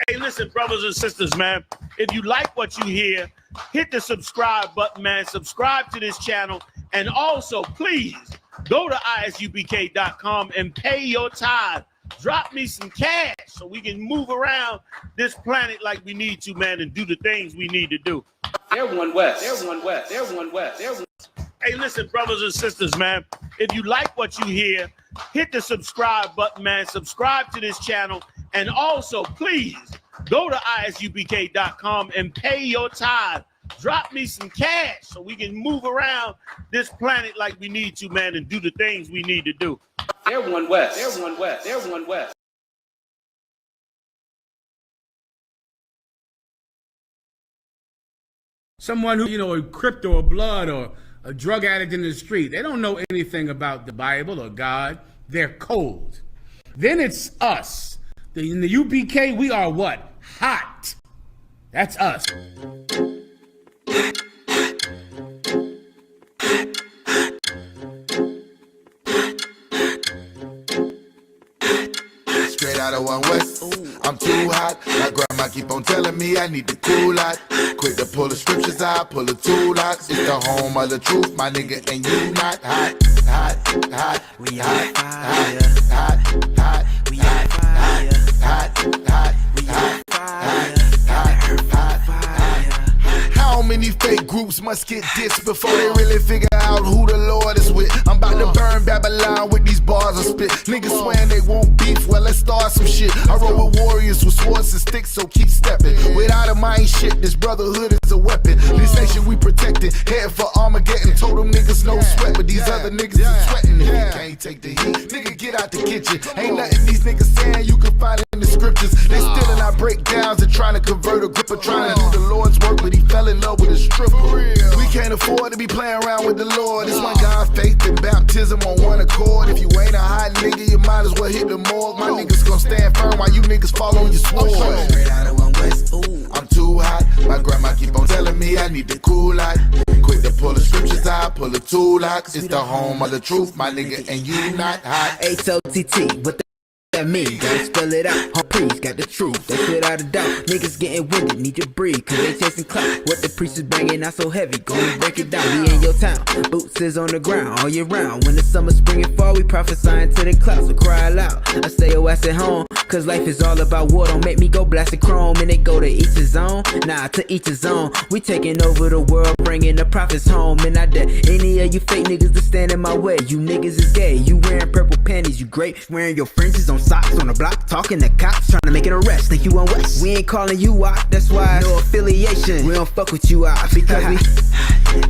Hey, listen, brothers and sisters, man. If you like what you hear, hit the subscribe button, man. Subscribe to this channel. And also, please, go to isubk.com and pay your tithe. Drop me some cash so we can move around this planet like we need to, man, and do the things we need to do. They're one West. They're one West. They're one West. They're one. Hey, listen, brothers and sisters, man. If you like what you hear, hit the subscribe button, man. Subscribe to this channel. And also, please, go to isubk.com and pay your tithe. Drop me some cash so we can move around this planet like we need to, man, and do the things we need to do. They're one West. They're one West. They're one West. Someone who, a crypto or blood or a drug addict in the street, they don't know anything about the Bible or God. They're cold. Then it's us. In the UPK, we are what? Hot. That's us. Straight out of One West, I'm too hot. My grandma keep on telling me I need to cool out. Quick to pull the scriptures out, pull the two locks. It's the home of the truth, my nigga, and you not hot, hot, hot. We hot, hot, hot, hot. We hot, hot, hot, hot. We hot, hot, hot, hot. How many fake groups must get dissed before they really figure out who the Lord is with? I'm about to burn Babylon with these bars I spit. Niggas swearing they won't beef, well let's start some shit. I roll with warriors with swords and sticks, so keep stepping. Without a mind shit, this brotherhood is a weapon. This nation we protecting, heading for Armageddon. Told them niggas no sweat, but these other niggas is sweating. If you can't take the heat, nigga get out the kitchen. Ain't nothing these niggas saying you can find in the scriptures. They stealing our breakdowns and trying to convert a gripper, trying to do the Lord's work, but he fell in love with a stripper. We can't afford to be playing around with the Lord. It's one God, faith, and baptism on one accord. If you ain't a hot nigga, you might as well hit the morgue. My niggas gon' stand firm while you niggas fall on your sword. Straight out of One West, I'm too hot. My grandma keep on telling me I need to cool out. Quick to pull the scriptures out, pull the two locks. It's the home of the truth, my nigga, and you not hot. H-O-T-T, what that mean? Gotta spell it out. Home priest got the truth, that's without a doubt. Niggas getting winded, need to breathe, cause they chasing clout. What the priest is bringing out so heavy, gonna break it down. We in your town, boots is on the ground all year round. When the summer, spring, and fall, we prophesying to the clouds, so cry loud. I stay your ass at home, cause life is all about war. Don't make me go blasting chrome and it go to each his own. Nah, to each his own. We taking over the world, bringing the prophets home. And I dare any of you fake niggas to stand in my way. You niggas is gay, you wearing purple panties, you great. Wearing your fringes on socks on the block, talking to cops, trying to make an arrest. Think you on West? We ain't calling you out, that's why no affiliation. We don't fuck with you out because we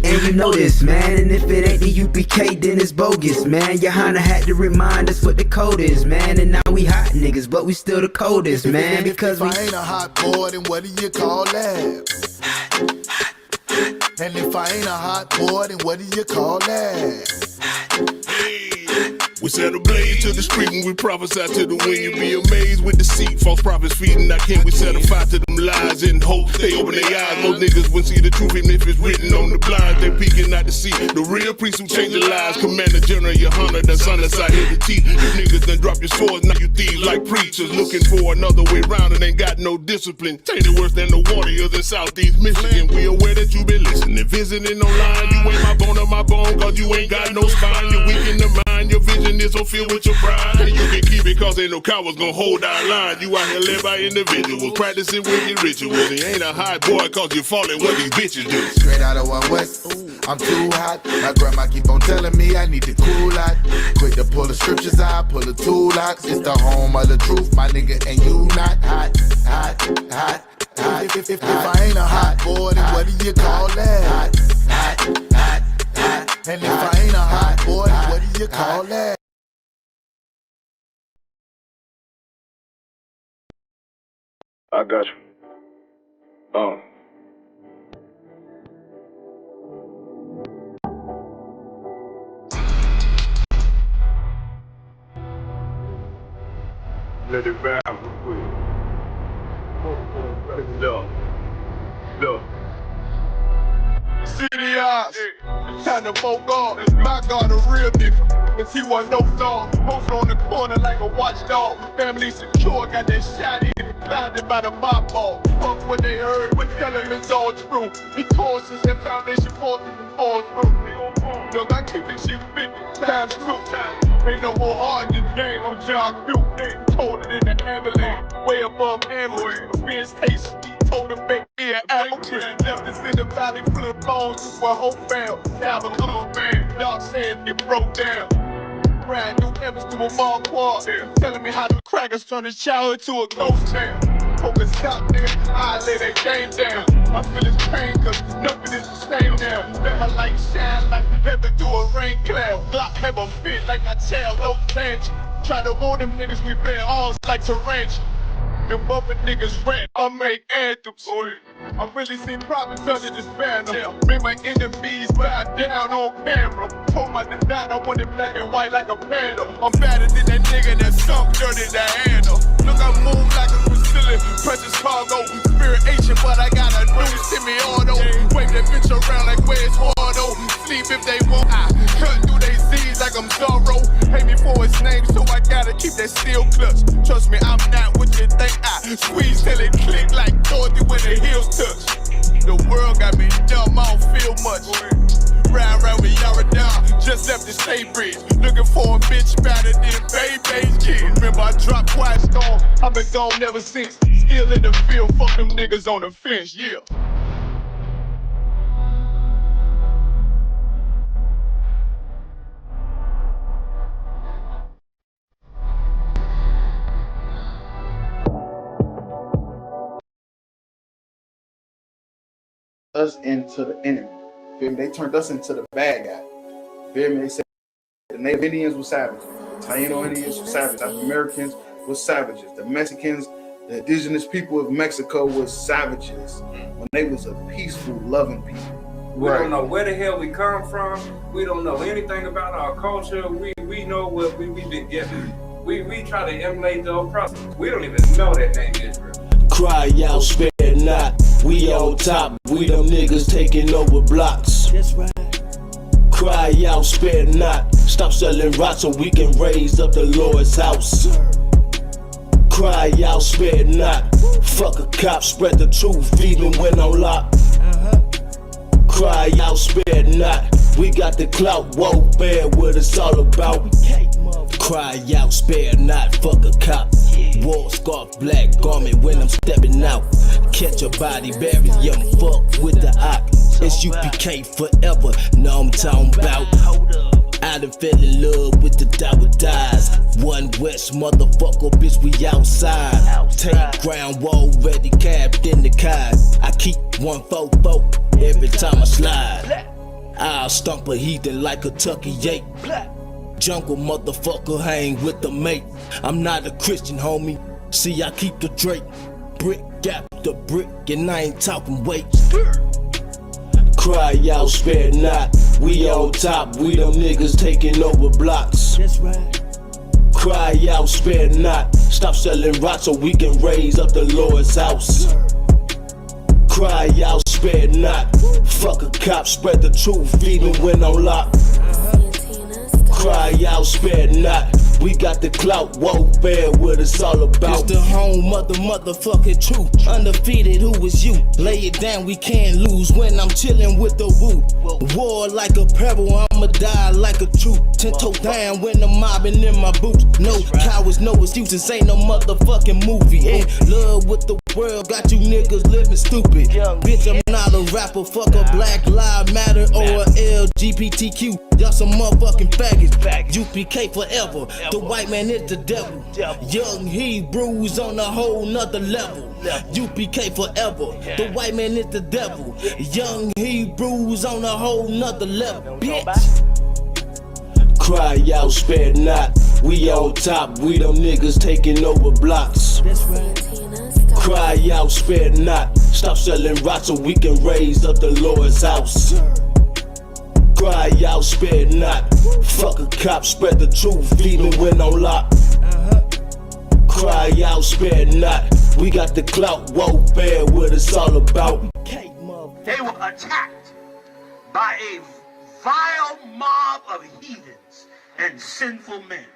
and you know this, man. And if it ain't the UPK, then it's bogus, man. Johanna had to remind us what the code is, man. And now we hot niggas, but we still the coldest, man. Because if I ain't a hot boy, then what do you call that? And if I ain't a hot boy, then what do you call that? We set a blaze to the street when we prophesy to the wind. You be amazed with deceit, false prophets feeding our king. We set a fire to them lies in hope they open their eyes. Most niggas wouldn't see the truth even if it's written on the blinds. They peeking out to see the real priest who change their lives. Commander General Johanna, the son that's out here to teach. You niggas done drop your swords, now you thieves like preachers. Looking for another way round and ain't got no discipline. Tainted worse than the warriors in Southeast Michigan. We aware that you been listening, visiting online. You ain't my bone or my bone, cause you ain't got no spine. You weak in the mind, your vision is so filled with your pride. And you can keep it cause ain't no cowards gonna hold our line. You out here led by individuals, practicing wicked rituals. He ain't a hot boy cause you falling what these bitches do. Straight out of One West, I'm too hot. My grandma keep on telling me I need to cool out. Quick to pull the scriptures out, pull the two locks. It's the home of the truth, my nigga, and you not hot, hot, hot, hot. If I ain't a hot boy, then what do you call that? Hot, hot, hot, hot. And if I ain't a hot boy, then what do you call that? I got you. Let it vibe real quick. Look. City eyes, time to folk off. My God, a real nigga. Cause he wasn't no dog. Posted on the corner like a watchdog. Family secure, got that shot in. Blinded by the mob ball. Fuck what they heard, but tell him it's all true. He courses and foundation forces and falls through. Look, I keep this shit 50 times through. Ain't no more hard in this game, I'm John Q. Told it in the ambulance, way above ambulance. Ben's taste, told him make me an apple tree. Left us in the valley full of bones, just for hope found. Now the little man, y'all saying it broke down. Brand new Evans to a mall quad. Telling me how the crackers turn the shower to a ghost town. Focus stop, nigga, I lay that game down. I feel his pain, cause nothing is the same now. Let my light shine like heaven through a rain cloud. Glock have a fit like my child, no tangent. Try to hold them niggas, we been arms like tarantula. Them bumpin' niggas rant, I make anthems. I really see problems under this banner. Make my enemies bow down on camera. Pull my design, I want it black and white like a panda. I'm better than that nigga that sunk dirty Diana. Look, I move like a Brazilian, precious cargo. Spirit ancient, but I got a new semi-auto. Wave that bitch around like where's Waldo. Sleep if they want, I cut through they Z's like I'm Zorro. Pay me for his name, so I gotta keep that steel clutch. Trust me, I'm not what you think. I squeeze till it click like Dorothy when the heels touch. The world got me dumb, I don't feel much. Ride around with Yara down, just left the state bridge. Looking for a bitch better than Baby's kid. Remember I dropped Quiet Storm, I've been gone ever since. Still in the field, fuck them niggas on the fence, yeah. Us into the enemy. Feel me? They turned us into the bad guy. Feel me? They said the Native Indians were savages, the Taino Indians were savages, African Americans were savages, the Mexicans, the indigenous people of Mexico was savages when they was a peaceful, loving people. We don't know where the hell we come from. We don't know anything about our culture. We know what we've been given. We try to emulate the oppressors. We don't even know that name Israel. Cry out, spare not. We on top, we them niggas taking over blocks. That's right. Cry out, spare not. Stop selling rocks so we can raise up the Lord's house. Cry out, spare not. Fuck a cop, spread the truth even when I'm locked. Cry out, spare not. We got the clout, won't bear what it's all about. Cry out, spare not. Fuck a cop. War scarf, black garment when I'm stepping out. Catch a body, bury him, fuck with the op. It's UPK forever, know I'm talking about. I done fell in love with the Dower Dies. One West motherfucker, bitch, we outside. Take ground, wall ready, capped in the car. I keep 144 every time I slide. I'll stomp a heathen like a Tucky ape. Jungle motherfucker hang with the mate. I'm not a Christian, homie. See, I keep the Drake. Brick after brick, and I ain't talking weight. Cry out, spare not. We on top, we them niggas taking over blocks. That's right. Cry out, spare not. Stop selling rocks so we can raise up the Lord's house. Cry out, spare not. Fuck a cop, spread the truth even when I'm locked. Cry out, spare not. We got the clout, won't bear what it's all about. It's the home of the motherfucking truth. Undefeated, who is you? Lay it down, we can't lose when I'm chilling with the woo. War like a pebble, I'ma die like a troop. 10 toe down when I'm mobbing in my boots. No cowards, no excuses, ain't no motherfucking movie. In love with the world, got you niggas living stupid. Bitch, I'm not a rapper, fuck a Black Lives Matter or a LGBTQ. Y'all some motherfucking faggots. UPK forever. The white man is the devil. Young Hebrews on a whole nother level. UPK forever. The white man is the devil. Young Hebrews on a whole nother level. Bitch. Cry out, spare not. We on top, we them niggas taking over blocks. That's right. Cry out, spare not. Stop selling rocks so we can raise up the Lord's house. Cry out, spare not. Fuck a cop, spread the truth even when I'm locked. Cry out, spare not. We got the clout, won't bear what it's all about. They were attacked by a vile mob of heathens and sinful men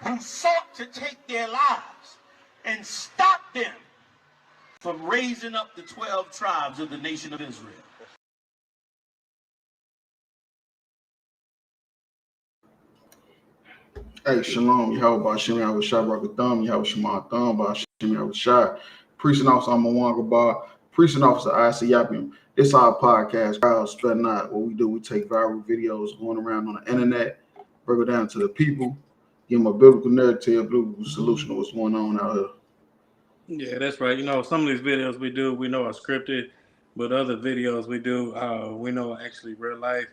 who sought to take their lives and stop them from raising up the 12 tribes of the nation of Israel. Hey, shalom, Yahweh Shimmy Awashai Rakatham, Yahweh Shema Thumb, Shimmy Awashai, Priest and Officer Amawanga Bar, Priest and Officer Isaac Yapim. This our podcast, Crowd Spread Not. What we do, we take viral videos going around on the internet, break it down to the people, give them a biblical narrative, biblical solution to what's going on out here. Yeah, that's right. You know, some of these videos we do, we know are scripted, but other videos we do, we know are actually real life.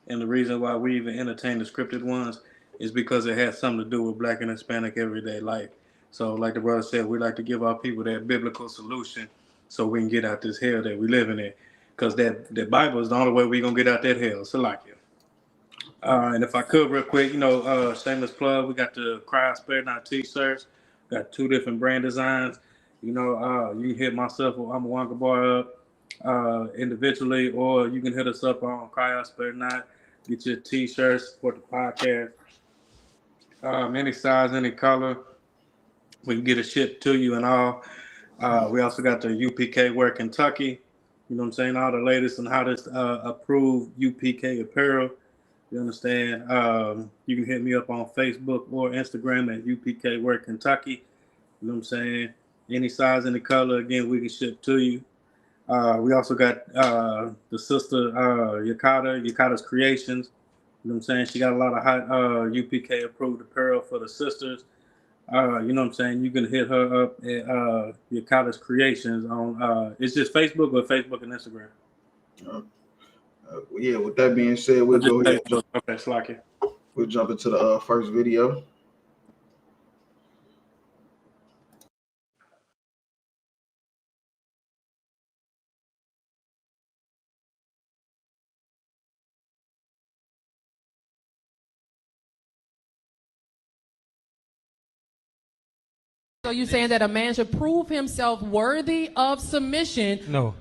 And the reason why we even entertain the scripted ones is because it has something to do with Black and Hispanic everyday life. So like the brother said, we like to give our people that biblical solution so we can get out this hell that we living in. Because that Bible is the only way we're going to get out that hell. So like it. And if I could real quick, you know, shameless plug, we got the Cry Spare Not t-shirts. Got 2 different brand designs. You know, you can hit myself or I'm a Wonka Bar up individually, or you can hit us up on Cry Spare Not. Get your t-shirts, support the podcast. Any size, any color, we can get it shipped to you and all. We also got the UPK Wear Kentucky. You know what I'm saying? All the latest on how to approve UPK apparel. You understand? You can hit me up on Facebook or Instagram at UPK Wear Kentucky. You know what I'm saying? Any size, any color, again, we can ship to you. We also got the sister Yakata's Creations. You know what I'm saying? She got a lot of hot UPK approved apparel for the sisters. You know what I'm saying? You can hit her up at Yakata's Creations on it's just Facebook or Facebook and Instagram. Yeah, with that being said, we'll go ahead. Okay, Slacky. We'll jump into the first video. So you're saying that a man should prove himself worthy of submission? No.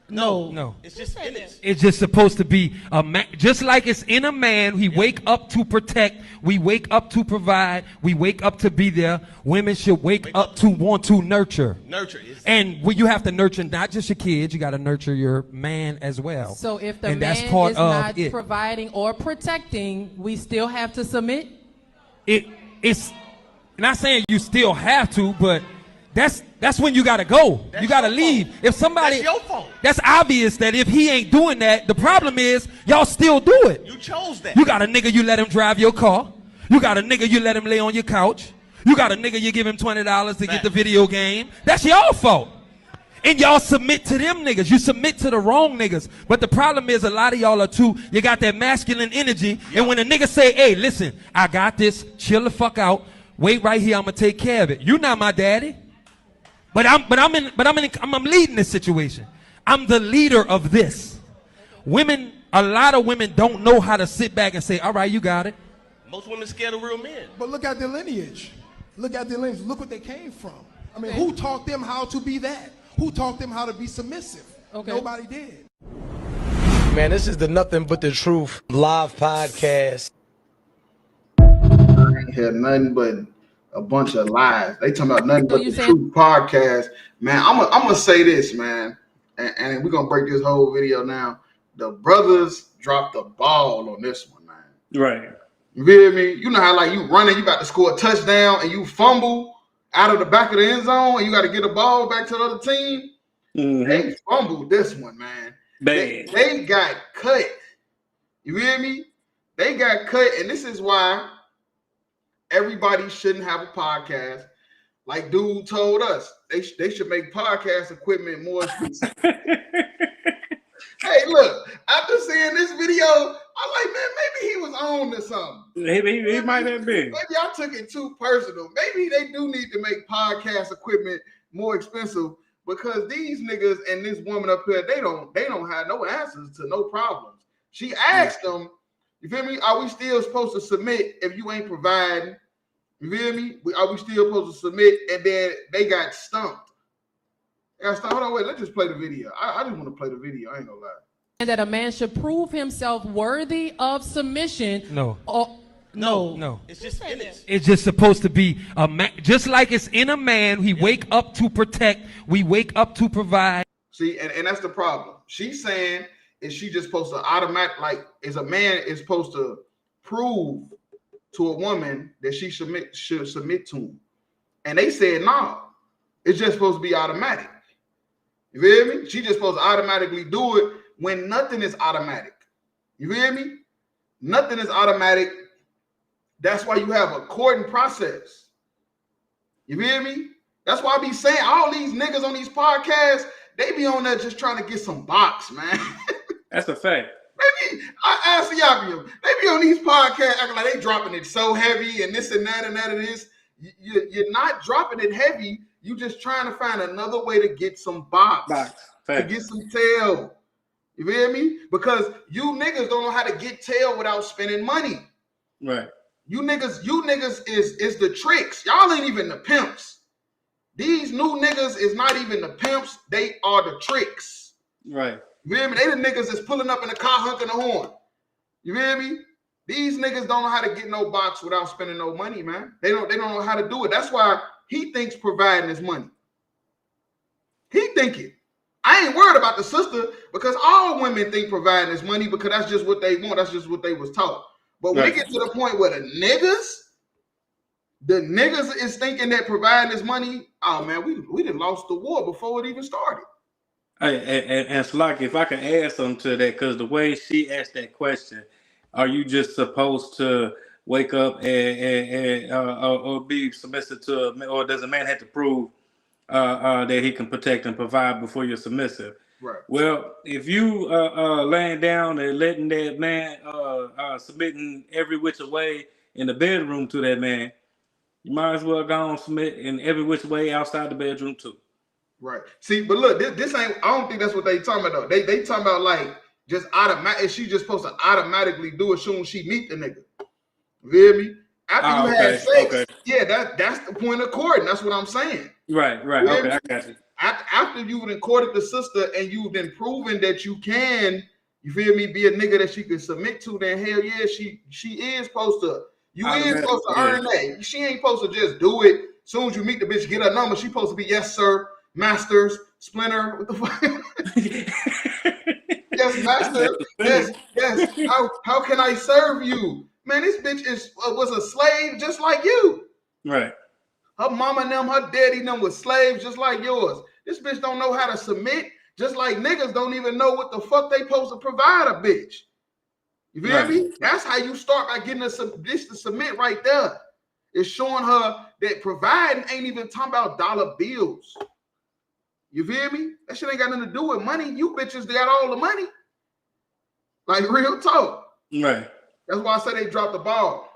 No. It's just in it. It's just supposed to be a man, just like it's in a man. We wake up to protect. We wake up to provide. We wake up to be there. Women should wake up to want to nurture. And you have to nurture not just your kids. You got to nurture your man as well. So if the and man that's part is not of providing or protecting, we still have to submit? It's not saying you still have to, but that's when you gotta go. You gotta leave. If somebody, That's your fault. That's obvious that if he ain't doing that, the problem is y'all still do it. You chose that. You got a nigga, you let him drive your car. You got a nigga, you let him lay on your couch. You got a nigga, you give him $20 to get the video game. That's y'all fault. And y'all submit to them niggas. You submit to the wrong niggas. But the problem is a lot of y'all are you got that masculine energy. Yep. And when a nigga say, hey, listen, I got this, chill the fuck out. Wait right here, I'm gonna take care of it. You're not my daddy. But I'm leading this situation. I'm the leader of this. A lot of women don't know how to sit back and say, all right, you got it. Most women scared of real men. But look at their lineage. Look what they came from. I mean, who taught them how to be that? Who taught them how to be submissive? Okay. Nobody did. Man, this is the Nothing But the Truth live podcast. I ain't had nothing but a bunch of lies. They talking about nothing but the truth podcast. Man, I'm gonna say this, man, and we're gonna break this whole video now. The brothers dropped the ball on this one, man. Right. You feel me? You know how like you running, you about to score a touchdown, and you fumble out of the back of the end zone, and you got to get the ball back to the other team. Mm-hmm. They fumbled this one, man. They got cut. You hear me? They got cut, and this is why everybody shouldn't have a podcast. Like dude told us, they should make podcast equipment more expensive. Hey, look, after seeing this video, I'm like, man, maybe he was on to something. He might have been. Maybe I took it too personal. Maybe they do need to make podcast equipment more expensive because these niggas and this woman up here, they don't have no answers to no problems. She asked them, you feel me? Are we still supposed to submit if you ain't providing? You feel me? Are we still supposed to submit? And then they got stumped. Hold on, wait. Let's just play the video. I just want to play the video. I ain't gonna lie. And that a man should prove himself worthy of submission. No. No. It's just in it. It's just supposed to be a man, just like it's in a man. We wake up to protect. We wake up to provide. See, and that's the problem. She's saying, is she just supposed to is a man is supposed to prove to a woman that she should submit to him? And they said, no, it's just supposed to be automatic. You feel me? She just supposed to automatically do it when nothing is automatic. You feel me? Nothing is automatic. That's why you have a courting process. You feel me? That's why I be saying all these niggas on these podcasts, they be on there just trying to get some box, man. That's a fact. Maybe I ask y'all, they be on these podcasts acting like they dropping it so heavy and this and that and that and this. You're not dropping it heavy. You just trying to find another way to get some box. To get some tail. You feel me? Because you niggas don't know how to get tail without spending money. Right. You niggas is the tricks. Y'all ain't even the pimps. These new niggas is not even the pimps. They are the tricks. Right. You feel me? They the niggas that's pulling up in the car honking the horn. You feel me? These niggas don't know how to get no box without spending no money, man. They don't know how to do it. That's why he thinks providing is money. He think it. I ain't worried about the sister because all women think providing is money because that's just what they want. That's just what they was taught. But when it get to the point where the niggas is thinking that providing is money, oh man, we done lost the war before it even started. Hey, and Slock, if I can add something to that, because the way she asked that question, are you just supposed to wake up and or be submissive to, or does a man have to prove that he can protect and provide before you're submissive? Right. Well, if you laying down and letting that man submitting every which way in the bedroom to that man, you might as well go and submit in every which way outside the bedroom too. Right. See, but look, this ain't. I don't think that's what they talking about though. They talking about like just automatic. She just supposed to automatically do it soon as she meet the nigga. You feel me? After you had sex, yeah, that's the point of courting. That's what I'm saying. Right. Okay, I got you. After you've been courted the sister and you've been proven that you can, you feel me, be a nigga that she can submit to, then hell yeah, she is supposed to. You is supposed to earn that. She ain't supposed to just do it. As soon as you meet the bitch, get her number. She supposed to be yes sir, masters, splinter. What the fuck? Yes, master. Yes. How can I serve you? Man, this bitch was a slave just like you. Right. Her mama and them, her daddy and them was slaves just like yours. This bitch don't know how to submit, just like niggas don't even know what the fuck they supposed to provide a bitch. You feel me? That's how you start by getting this to submit right there. It's showing her that providing ain't even talking about dollar bills. You feel me? That shit ain't got nothing to do with money. You bitches got all the money. Like real talk. Right. That's why I say they dropped the ball.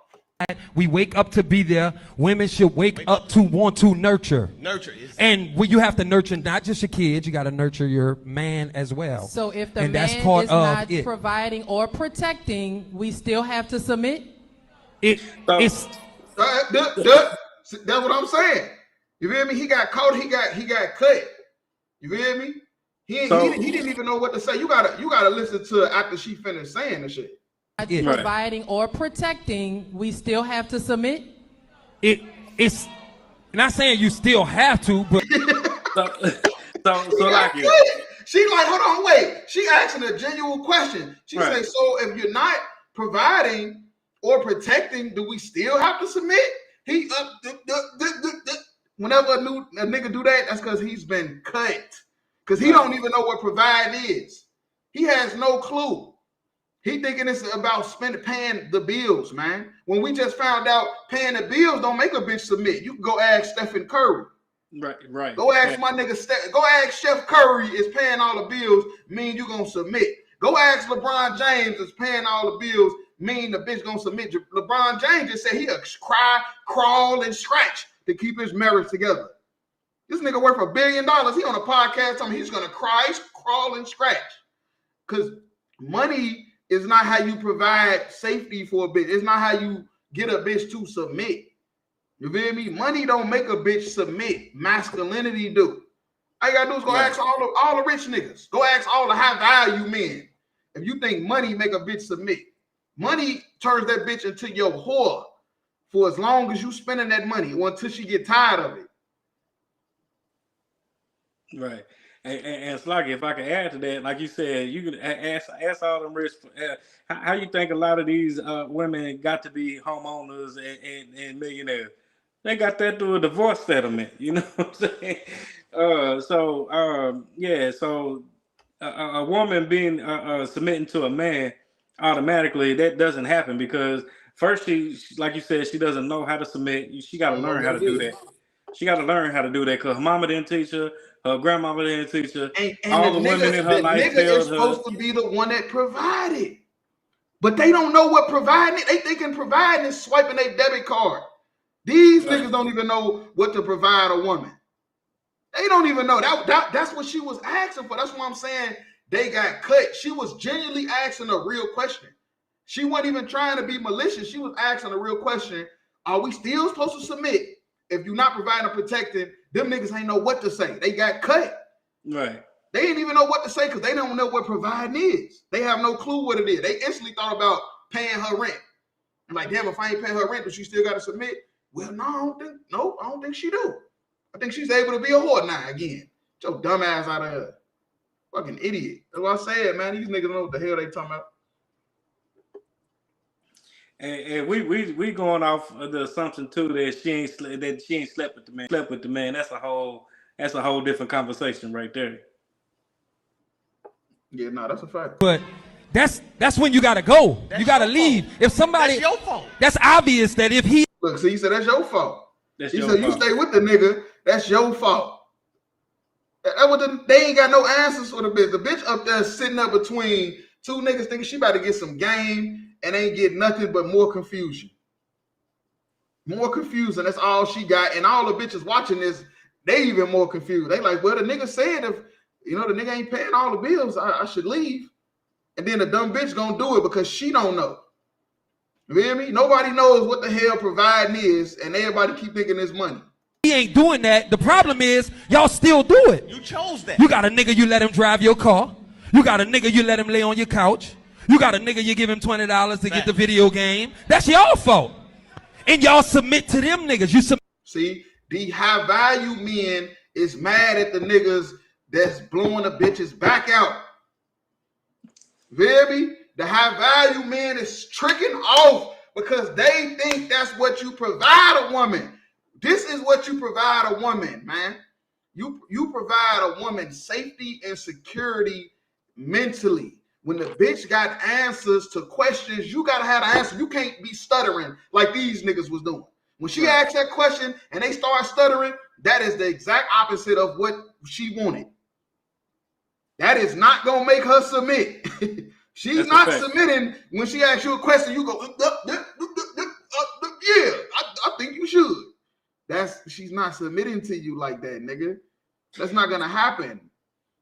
We wake up to be there. Women should wake up to want to nurture. And you have to nurture not just your kids, you got to nurture your man as well. So if the and man that's part is not of providing or protecting, we still have to submit? That's what I'm saying. You feel me? He got caught, he got cut. You feel me? He didn't even know what to say. You gotta listen to it after she finished saying the shit. Providing or protecting, we still have to submit? It's not saying you still have to, but so like you. She like, hold on, wait. She asking a genuine question. She say, so if you're not providing or protecting, do we still have to submit? Whenever a nigga do that, that's because he's been cut. Because he don't even know what provide is. He has no clue. He thinking it's about paying the bills, man. When we just found out paying the bills don't make a bitch submit. You can go ask Stephen Curry. Right. Go ask my nigga. Go ask Chef Curry is paying all the bills. Mean you gonna submit. Go ask LeBron James is paying all the bills. Mean the bitch gonna submit. LeBron James just said he'll cry, crawl, and scratch to keep his marriage together. This nigga worth $1 billion. He on a podcast telling me he's gonna cry, crawl, and scratch. Cause money is not how you provide safety for a bitch. It's not how you get a bitch to submit. You feel me? Money don't make a bitch submit. Masculinity do. All you gotta do is go ask all the rich niggas. Go ask all the high value men. if you think money make a bitch submit, money turns that bitch into your whore for as long as you spending that money or until she get tired of it. Right. And Sluggy, if I can add to that, like you said, you can ask all them rich. How you think a lot of these women got to be homeowners and millionaires? They got that through a divorce settlement. You know what I'm saying? So a woman being submitting to a man automatically, that doesn't happen because first she, like you said, she doesn't know how to submit. She got to learn how to do that. She got to learn how to do that because her mama didn't teach her. Her grandmama didn't teach her. And all the women in her life nigga is supposed to be the one that provided. But they don't know what providing. They thinking providing is swiping their debit card. These niggas don't even know what to provide a woman. They don't even know. That's what she was asking for. That's why I'm saying they got cut. She was genuinely asking a real question. She wasn't even trying to be malicious. She was asking a real question. Are we still supposed to submit if you're not providing or protecting? Them niggas ain't know what to say. They got cut. Right. They didn't even know what to say because they don't know what providing is. They have no clue what it is. They instantly thought about paying her rent. I'm like, damn, if I ain't paying her rent, but she still got to submit. Well, no, I don't think she do. I think she's able to be a whore now again. Get your dumb ass out of here. Fucking idiot. That's what I said, man. These niggas know what the hell they talking about. And we going off of the assumption too that she ain't slept with the man. Slept with the man. That's a whole different conversation right there. Yeah, no, that's a fact. But that's when you gotta go. You gotta leave. If somebody, that's your fault. That's obvious that if he look, see, he said that's your fault. He said fault. You stay with the nigga. That's your fault. They ain't got no answers for the bitch. The bitch up there sitting up between two niggas thinking she about to get some game and ain't get nothing but more confusion. More confusion. That's all she got. And all the bitches watching this, they even more confused. They like, well, the nigga said if the nigga ain't paying all the bills, I should leave. And then the dumb bitch gonna do it because she don't know. You hear me? Nobody knows what the hell providing is, and everybody keep thinking it's money. He ain't doing that. The problem is y'all still do it. You chose that. You got a nigga, you let him drive your car. You got a nigga, you let him lay on your couch. You got a nigga, you give him $20 to get the video game. That's y'all fault. And y'all submit to them niggas. You See, the high value men is mad at the niggas that's blowing the bitches back out. You hear me? The high value men is tricking off because they think that's what you provide a woman. This is what you provide a woman, man. You provide a woman safety and security mentally. When the bitch got answers to questions, you gotta have an answer. You can't be stuttering like these niggas was doing. When she asked that question and they start stuttering, that is the exact opposite of what she wanted. That is not gonna make her submit. She's not submitting when she asks you a question. You go, yeah, I think you should. She's not submitting to you like that, nigga. That's not gonna happen.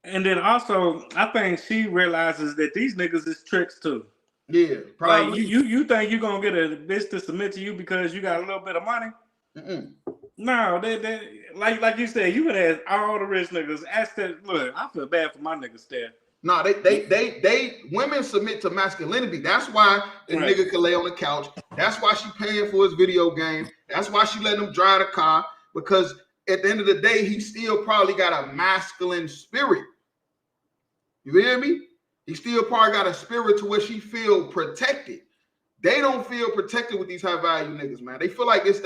And then also, I think she realizes that these niggas is tricks too. Yeah, probably. Like you think you're gonna get a bitch to submit to you because you got a little bit of money? Mm-mm. No, they like you said, you would ask all the rich niggas. Ask that. Look, I feel bad for my niggas there. No, they women submit to masculinity. That's why the nigga can lay on the couch. That's why she paying for his video game. That's why she letting him drive the car, because at the end of the day, he still probably got a masculine spirit. You hear me? He still probably got a spirit to where she feel protected. They don't feel protected with these high value niggas, man. They feel like it's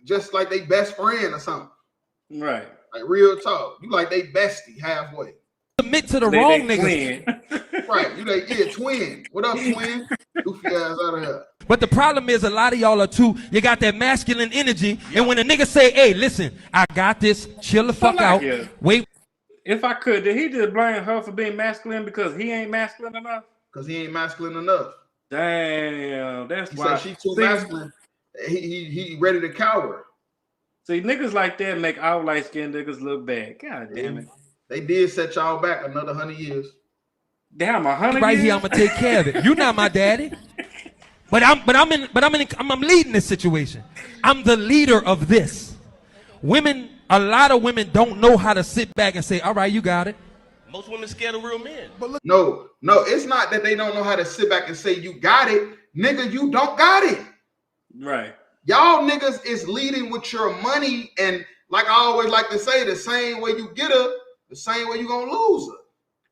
just like they best friend or something. Right. Like real talk. You like they bestie halfway. Submit to the wrong niggas. Right. You like, yeah, twin. What up, twin? Goofy ass out of here. But the problem is a lot of y'all are too, you got that masculine energy. Yep. And when a nigga say, hey, listen, I got this, chill the fuck out. Yeah. Wait. If I could, did he just blame her for being masculine because he ain't masculine enough? Because he ain't masculine enough. Damn, that's he why. Said she too masculine. He ready to cower. See, niggas like that make our light-skinned niggas look bad. God damn it. They did set y'all back another 100 years. Damn, 100 years? Right here, I'm gonna take care of it. You're not my daddy. But I'm leading this situation. I'm the leader of this. A lot of women don't know how to sit back and say, all right, you got it. Most women scared of real men. But look, no, it's not that they don't know how to sit back and say you got it, nigga. You don't got it. Right. Y'all niggas is leading with your money, and like I always like to say, the same way you get her, the same way you gonna lose her.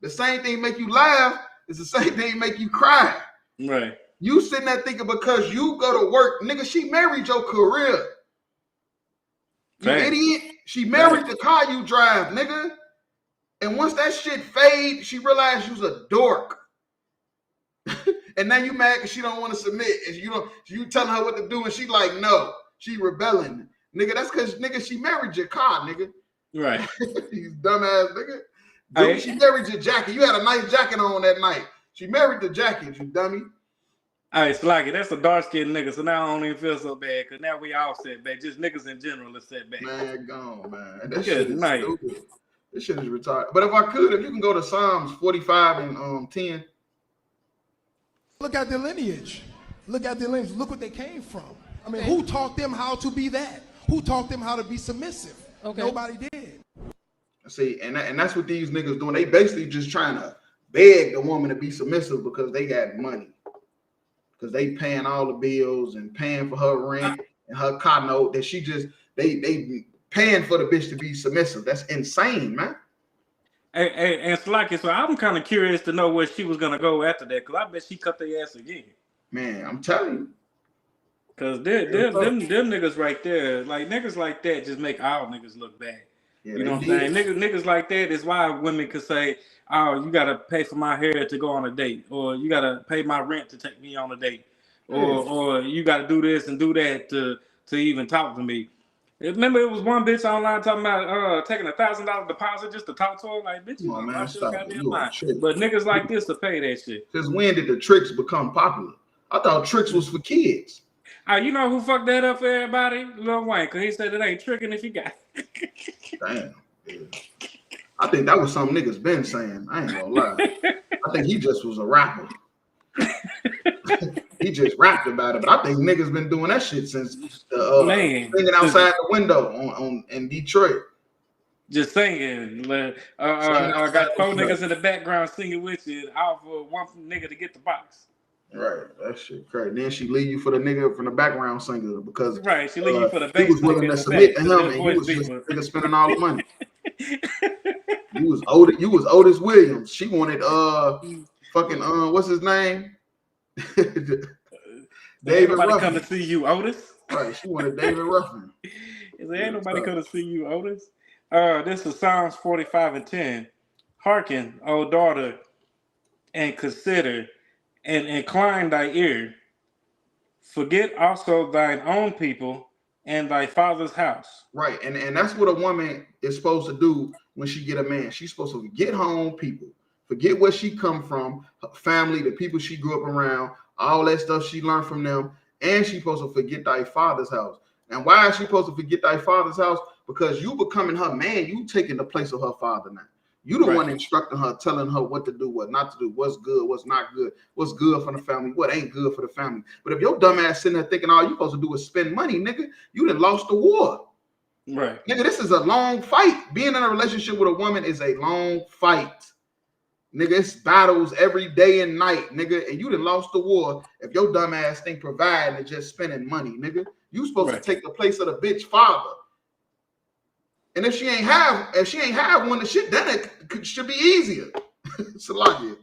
The same thing make you laugh is the same thing make you cry. Right. You sitting there thinking because you go to work, nigga, she married your career. You idiot. She married the car you drive, nigga. And once that shit fade, she realized you was a dork. And now you mad because she don't want to submit. And you telling her what to do, and she like, no. She rebelling. Nigga, that's because, nigga, she married your car, nigga. Right. You dumbass nigga. Dude, she married your jacket. You had a nice jacket on that night. She married the jacket, you dummy. All right, Slacky, that's a dark-skinned nigga, so now I don't even feel so bad, because now we all set back. Just niggas in general are set back. Man, gone, man. That shit is stupid. This shit is retired. But if you can go to Psalms 45 and 10. look at their lineage. Look at their lineage. Look what they came from. I mean, who taught them how to be that? Who taught them how to be submissive? Nobody did. See, and that's what these niggas doing. They basically just trying to beg the woman to be submissive because they got money. Because they paying all the bills and paying for her rent and her car note that she just they paying for the bitch to be submissive. That's insane, man. And Slacky, so I'm kind of curious to know where she was gonna go after that, because I bet she cut their ass again. Man, I'm telling you. Because them niggas right there, like niggas like that just make all niggas look bad. Yeah, you know what I'm saying? Niggas like that is why women could say, oh, you gotta pay for my hair to go on a date, or you gotta pay my rent to take me on a date, or you gotta do this and do that to even talk to me. Remember, it was one bitch online talking about taking $1,000 deposit just to talk to her. Like, bitch, you man, stop it. But niggas like this to pay that shit. Since when did the tricks become popular? I thought tricks was for kids. You know who fucked that up for everybody? Lil Wayne, because he said it ain't tricking if you got it. Damn. I think that was something niggas been saying. I ain't gonna lie. I think he just was a rapper. He just rapped about it, but I think niggas been doing that shit since singing outside the window in Detroit. Just singing. I got 4 niggas in the background singing with you, all for one nigga to get the box. Right, that shit crazy. Then she leave you for the nigga from the background singer because she leave you for the bass. He was willing to submit to him, and he was just nigga spending all the money. You was Otis Williams. She wanted fucking what's his name? David Ruffin. Ruffin. Come to see you, Otis. Right, she wanted David Ruffin. Ain't nobody come to see you, Otis. This is Psalms 45 and 10. Hearken, O daughter, and consider, and incline thy ear. Forget also thine own people and thy father's house. Right, and that's what a woman is supposed to do when she get a man. She's supposed to forget her own people, forget where she come from, her family, the people she grew up around, all that stuff she learned from them, and she's supposed to forget thy father's house. And why is she supposed to forget thy father's house? Because you becoming her man, you taking the place of her father now. You the one instructing her, telling her what to do, what not to do, what's good, what's not good, what's good for the family, what ain't good for the family. But if your dumb ass sitting there thinking all you supposed to do is spend money, nigga, you done lost the war. Right. Nigga, this is a long fight. Being in a relationship with a woman is a long fight. Nigga, it's battles every day and night, nigga, and you done lost the war if your dumb ass think providing and just spending money, nigga. You supposed to take the place of the bitch father. And if she ain't have one, the shit then it should be easier. Salakia.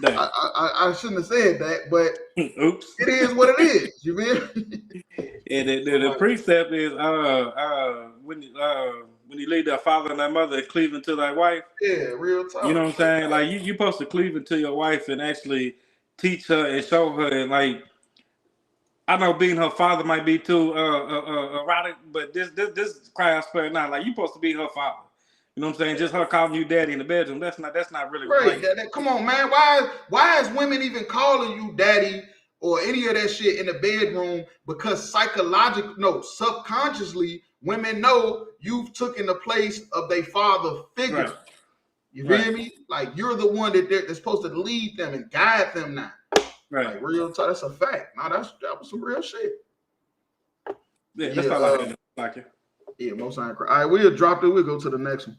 I shouldn't have said that, but oops, it is what it is. You mean? And the precept is when you leave thy father and thy mother, cleaving to thy wife. Yeah, real talk. You know what I'm saying? Like you supposed to cleave to your wife and actually teach her and show her. And like, I know being her father might be too erotic, but this cry I spare not. Like you supposed to be her father. You know what I'm saying? Just her calling you daddy in the bedroom. That's not really right. Come on, man. Why is women even calling you daddy or any of that shit in the bedroom? Because subconsciously, women know you've taken the place of their father figure. Right. You feel me? Like you're the one that's supposed to lead them and guide them now. Right. Like real talk. That's a fact. Now that was some real shit. Yeah, that's all I like it. Yeah, most I cry. All right, we'll drop it. We'll go to the next one.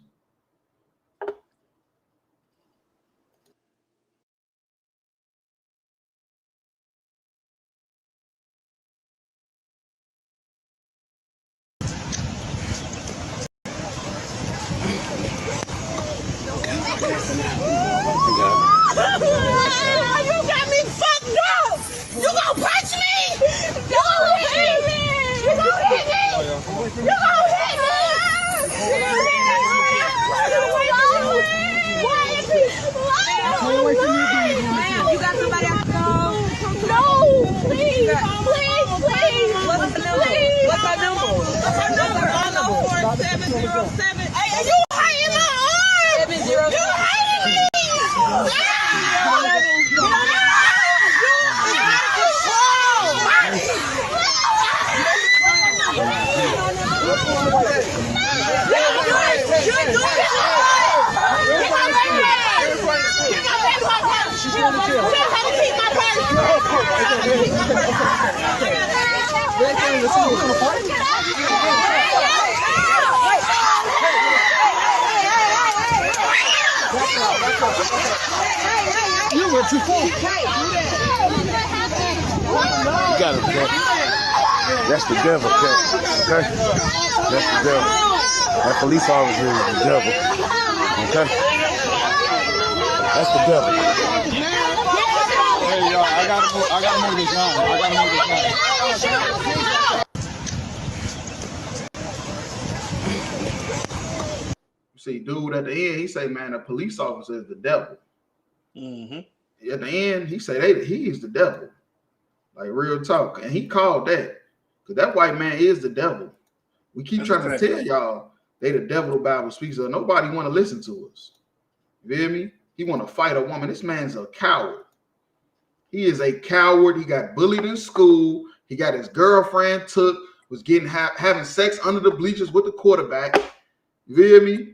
You went too far. You got it, Cat. That's the devil, Cat. Okay? That's the devil. That police officer is the devil. Okay? That's the devil. Hey, y'all, I gotta move this line. See, dude, at the end, he say, man, a police officer is the devil. Mm-hmm. At the end, he say he is the devil. Like real talk. And he called that. Because that white man is the devil. We keep trying to tell y'all they the devil the Bible speaks of. Nobody want to listen to us. You feel me? He want to fight a woman. This man's a coward. He is a coward. He got bullied in school. He got his girlfriend took, was getting having sex under the bleachers with the quarterback. You feel me?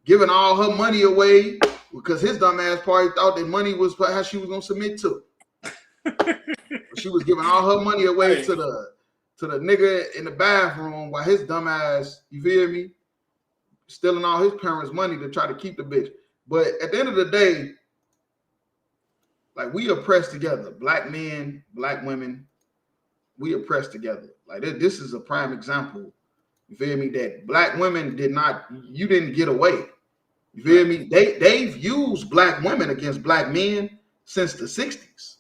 Giving all her money away because his dumb ass probably thought that money was how she was gonna submit to. She was giving all her money away to the nigga in the bathroom while his dumb ass, you feel me, stealing all his parents' money to try to keep the bitch. But at the end of the day, like we oppressed together, black men, black women, we oppressed together. Like this is a prime example. You feel me? That black women you didn't get away. You feel me? They've used black women against black men since the 60s.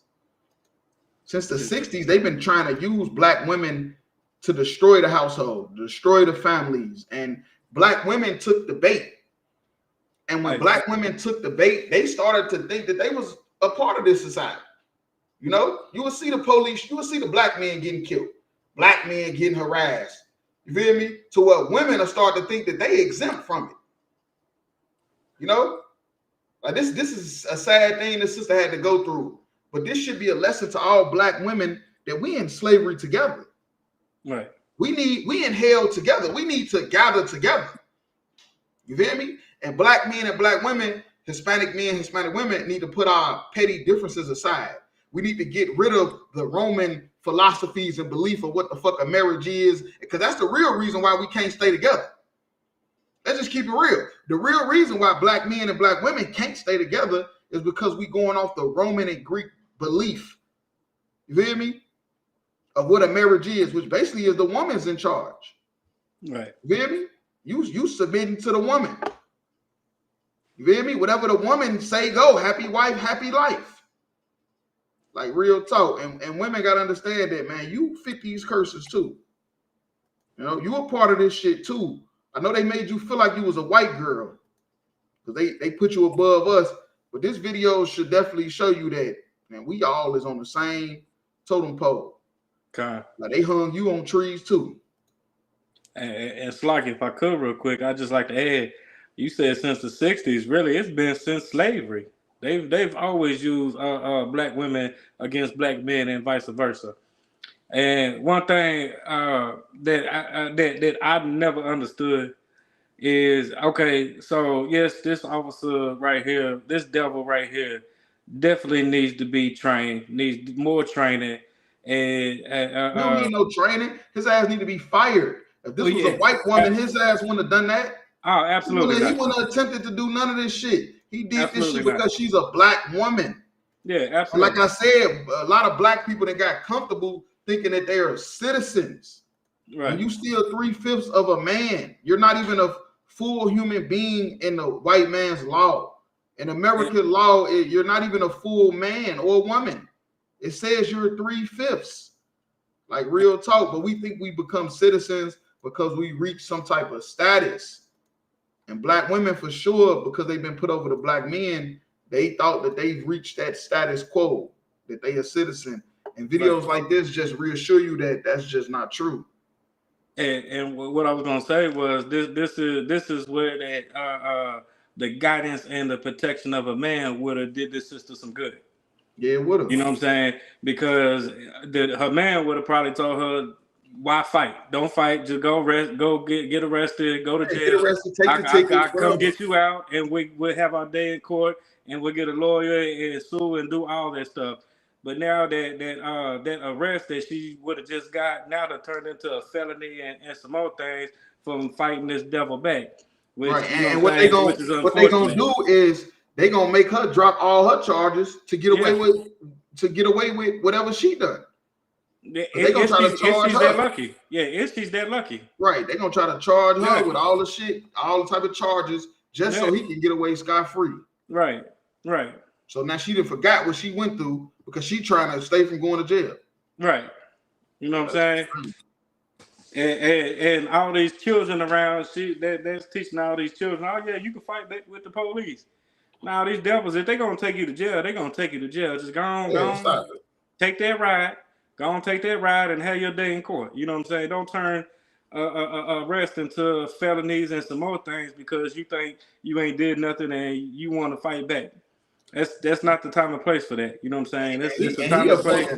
Since the 60s, they've been trying to use black women to destroy the household, destroy the families. And black women took the bait. And when black women took the bait, they started to think that they was a part of this society. You know, you will see the police, you will see the black men getting killed, black men getting harassed. You feel me? To where women are starting to think that they exempt from it. You know, like this is a sad thing the sister had to go through. But this should be a lesson to all black women that we in slavery together. Right. We in hell together. We need to gather together. You feel me? And black men and black women, Hispanic men, Hispanic women need to put our petty differences aside. We need to get rid of the Roman philosophies and belief of what the fuck a marriage is, because that's the real reason why we can't stay together. Let's just keep it real. The real reason why black men and black women can't stay together is because we going off the Roman and Greek belief. You feel me? Of what a marriage is, which basically is the woman's in charge. Right. You feel me? You submitting to the woman. You feel me? Whatever the woman say go, happy wife, happy life. Like real talk. And women gotta understand that, man, you fit these curses too. You know, you a part of this shit too. I know they made you feel like you was a white girl because they put you above us, but this video should definitely show you that, man, we all is on the same totem pole. Okay. Like they hung you on trees too. And Slocky, if I could real quick, I'd just like to add, you said since the 60s, really, it's been since slavery. They've always used black women against black men and vice versa. And one thing that I've never understood is, okay, so yes, this officer right here, this devil right here, definitely needs to be trained, needs more training. And he don't need no training. His ass need to be fired. If this was a white woman, his ass wouldn't have done that. Oh, absolutely. He wouldn't have attempted to do none of this shit. He did Absolutely this shit not. because she's a black woman. Yeah, absolutely. Like I said, a lot of black people that got comfortable thinking that they are citizens. Right. And you still 3/5 of a man. You're not even a full human being in the white man's law. In American law, you're not even a full man or woman. It says you're 3/5. Like real talk. But we think we become citizens because we reach some type of status. And black women, for sure, because they've been put over to black men, they thought that they've reached that status quo, that they a citizen. And videos like this just reassure you that that's just not true. And what I was gonna say was this is where that the guidance and the protection of a man would have did this sister some good. Yeah, it would have. You know what I'm saying? Because her man would have probably told her, "Why fight? Don't fight. Just go rest. Go get arrested. Go to Hey, jail. get arrested, take the ticket, I come whatever. get you out, and we'll have our day in court, and we'll get a lawyer and sue and do all that stuff." But now that arrest that she would have just got now to turn into a felony and some more things from fighting this devil back, which Right, you know and what I'm saying, which is what they gonna unfortunate. do is they gonna make her drop all her charges to get away Yeah. with whatever she done. They gonna If try to charge she's that her. lucky, yeah, if she's that lucky, Right, they gonna try to charge her Yeah. with all the shit, all the type of charges, just so Yeah. he can get away scot free. Right. So now she done forgot what she went through because she trying to stay from going to jail. Right. You know what I'm saying? And all these children around, that's teaching all these children, oh yeah, you can fight back with the police. Now these devils, if they gonna take you to jail, they gonna take you to jail. Just go on, take that ride, take that ride and have your day in court. You know what I'm saying? Don't turn arrest into felonies and some more things because you think you ain't did nothing and you want to fight back. That's not the time and place for that. You know what I'm saying? It's the time and place.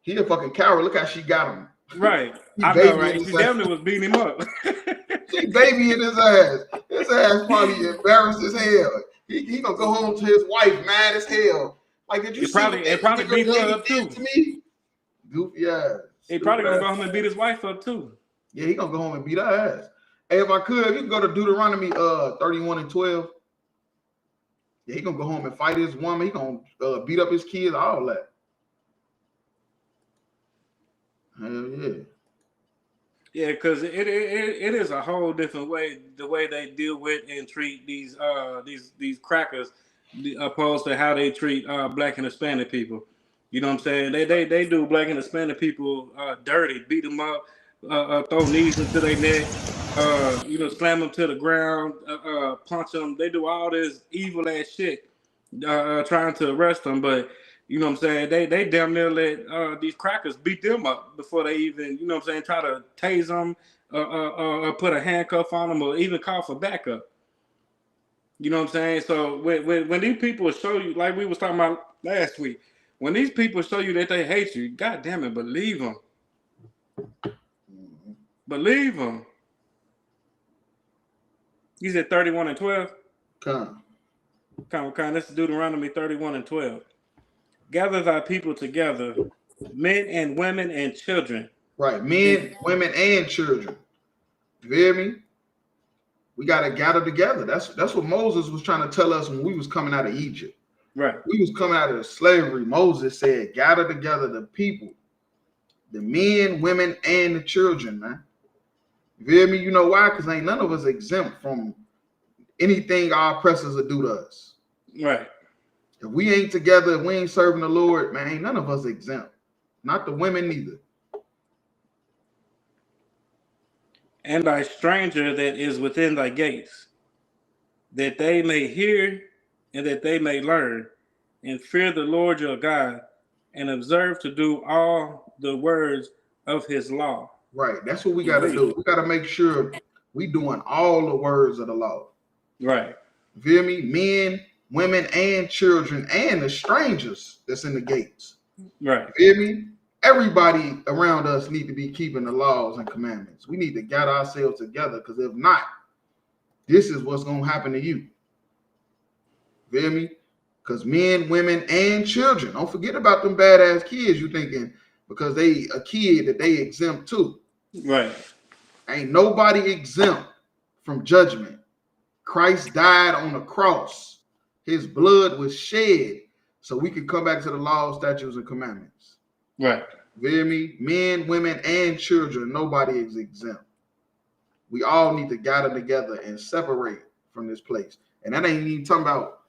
He a fucking coward. Look how she got him. Right. He I know, right? She babying his ass. definitely was beating him up. She babying his ass. His ass probably embarrassed as hell. He gonna go home to his wife mad as hell. Like, did you It probably beat her up too. To me? Goofy ass. He probably gonna go home and beat his wife up too. Yeah, he gonna go home and beat her ass. Hey, if I could, you can go to Deuteronomy 31:12. Yeah, he gonna go home and fight his woman. He gonna beat up his kids, all that. Hell yeah. Yeah, because it is a whole different way, the way they deal with and treat these crackers, opposed to how they treat black and Hispanic people. You know what I'm saying? They do black and Hispanic people dirty, beat them up, throw knees into their neck, slam them to the ground, punch them. They do all this evil ass shit, trying to arrest them, but. You know what I'm saying? They damn near let these crackers beat them up before they even, you know what I'm saying, try to tase them, put a handcuff on them, or even call for backup. You know what I'm saying? So when these people show you, like we was talking about last week, when these people show you that they hate you, God damn it, believe them. Believe them. You said 31:12? Come. This is Deuteronomy 31:12. Gather thy people together, men and women and children. Right, men, women, and children. You hear me? We got to gather together. That's what Moses was trying to tell us when we was coming out of Egypt. Right. We was coming out of slavery. Moses said, gather together the people, the men, women, and the children, man. You hear me? You know why? Because ain't none of us exempt from anything our oppressors will do to us. Right. If we ain't together, if we ain't serving the Lord, man, ain't none of us exempt. Not the women neither. And thy stranger that is within thy gates, that they may hear and that they may learn, and fear the Lord your God, and observe to do all the words of his law. Right. That's what we got to do. We got to make sure we doing all the words of the law. Right. You feel me? Men, women, and children, and the strangers that's in the gates. Right. You feel me? Everybody around us need to be keeping the laws and commandments. We need to gather ourselves together, because if not, this is what's going to happen to you. You feel me? Because men, women, and children, don't forget about them badass kids you thinking because they a kid that they exempt too. Right. Ain't nobody exempt from judgment. Christ died on the cross. His blood was shed so we could come back to the law, statutes, and commandments. Right. You hear me? Men, women, and children, nobody is exempt. We all need to gather together and separate from this place. And that ain't even talking about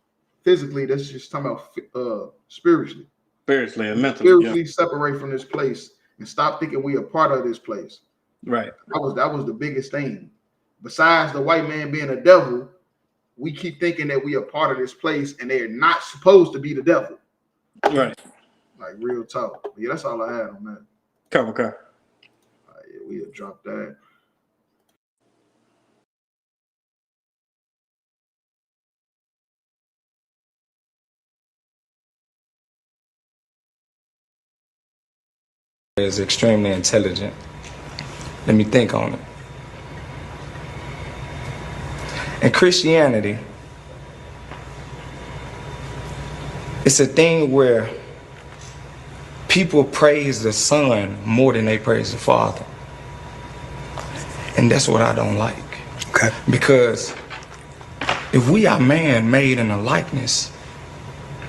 physically, that's just talking about spiritually. Spiritually and mentally. Spiritually separate from this place and stop thinking we are part of this place. Right. That was the biggest thing. Besides the white man being a devil, we keep thinking that we are part of this place and they're not supposed to be the devil. Right. Like real talk. But yeah, that's all I had on that. Okay. Yeah, we had dropped that. Is extremely intelligent. Let me think on it. In Christianity, it's a thing where people praise the Son more than they praise the Father. And that's what I don't like. Okay. Because if we are man made in a likeness,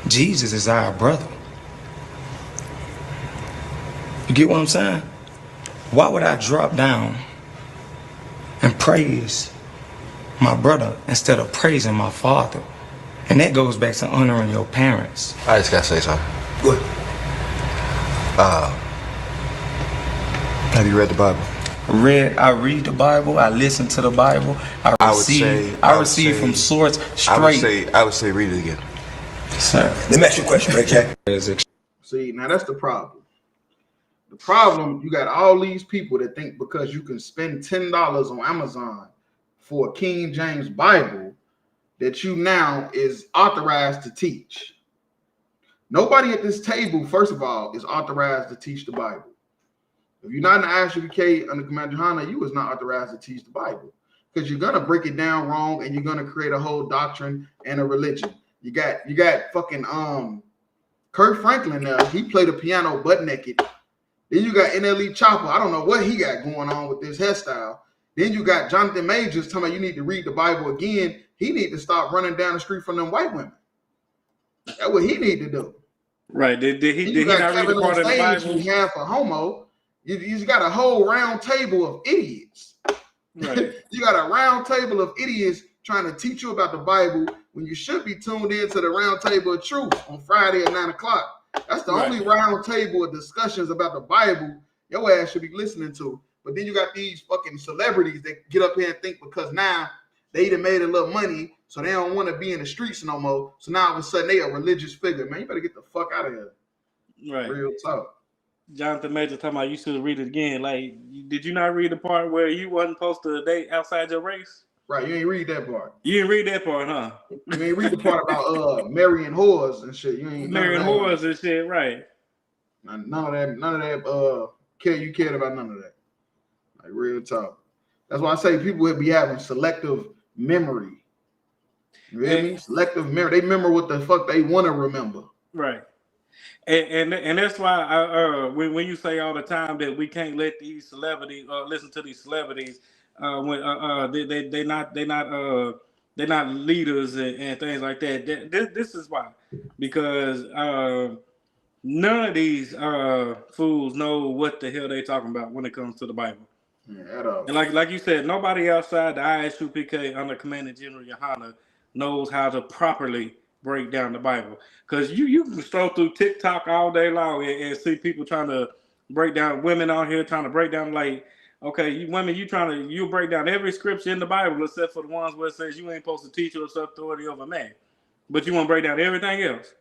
Jesus is our brother. You get what I'm saying? Why would I drop down and praise my brother instead of praising my father? And that goes back to honoring your parents. I just gotta say something. What? Have you read the Bible? I read the Bible. I listen to the Bible. I receive from source straight. I would say read it again. Sir. Let me ask you a question, Ray Jack. See, now that's the problem. The problem, you got all these people that think because you can spend $10 on Amazon for a King James Bible that you now is authorized to teach. Nobody at this table, first of all, is authorized to teach the Bible. If you're not in the ISUPK under Commander Johanna, you is not authorized to teach the Bible because you're gonna break it down wrong and you're gonna create a whole doctrine and a religion. You got fucking Kirk Franklin there. He played the piano butt naked. Then you got NLE Chopper. I don't know what he got going on with this hairstyle. Then you got Jonathan Majors telling me you need to read the Bible again. He need to stop running down the street from them white women. That's what he need to do. Right. Did he not read the part of the Bible? Half a homo. You got a whole round table of idiots. Right. You got a round table of idiots trying to teach you about the Bible when you should be tuned in to the round table of truth on Friday at 9 o'clock. That's the only round table of discussions about the Bible your ass should be listening to. But then you got these fucking celebrities that get up here and think because now they done made a little money, so they don't want to be in the streets no more. So now all of a sudden they a religious figure. Man, you better get the fuck out of here. Right. Real talk. Jonathan Major talking about you should read it again. Like, did you not read the part where you wasn't supposed to date outside your race? Right, you ain't read that part. You didn't read that part, huh? You ain't read the part about marrying whores and shit. You ain't marrying whores and shit, right? None of that. You cared about none of that. Like real talk. That's why I say people would be having selective memory. You hear me? Selective memory. They remember what the fuck they want to remember. Right. And that's why when you say all the time that we can't let these celebrities listen to these celebrities when they're not leaders and things like that. This is why, because none of these fools know what the hell they talking about when it comes to the Bible. Yeah, at all. And like you said, nobody outside the ISUPK under Commander General Johanna knows how to properly break down the Bible. Because you can stroll through TikTok all day long and see people trying to break down, women out here trying to break down, like, okay, you women, you break down every scripture in the Bible except for the ones where it says you ain't supposed to teach or authority over man. But you want to break down everything else.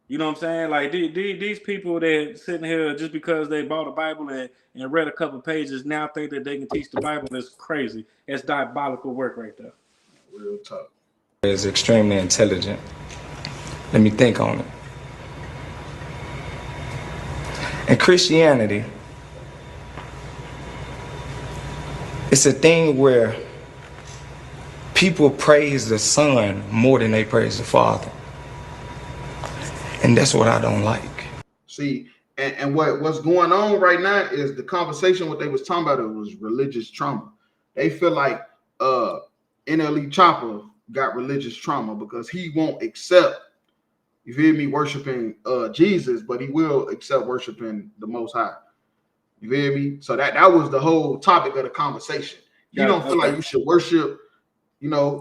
You know what I'm saying? Like these people that sitting here just because they bought a Bible and read a couple pages now think that they can teach the Bible is crazy. It's diabolical work right there. Real talk. Is extremely intelligent. Let me think on it. In Christianity, it's a thing where people praise the Son more than they praise the Father. And that's what I don't like. See, and what's going on right now is the conversation, what they was talking about, it was religious trauma. They feel like NLE Chopper got religious trauma because he won't accept, you feel me, worshiping Jesus, but he will accept worshiping the Most High. You feel me? So that was the whole topic of the conversation. You don't feel like you should worship,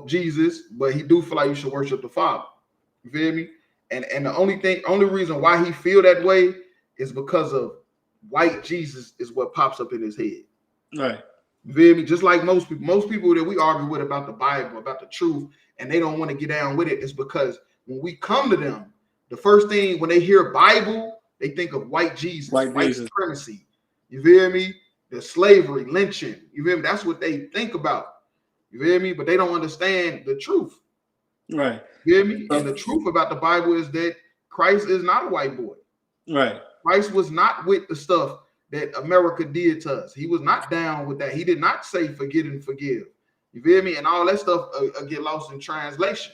Jesus, but he do feel like you should worship the Father. You feel me? And the only reason why he feel that way is because of white Jesus is what pops up in his head. Right. You feel me? Just like most people that we argue with about the Bible, about the truth, and they don't want to get down with it, is because when we come to them, the first thing when they hear Bible, they think of white Jesus, white supremacy. You feel me? The slavery, lynching. You feel me? That's what they think about. You feel me? But they don't understand the truth. Right. You feel me? And the truth about the Bible is that Christ is not a white boy. Right. Christ was not with the stuff that America did to us. He was not down with that. He did not say forget and forgive. You feel me? And all that stuff get lost in translation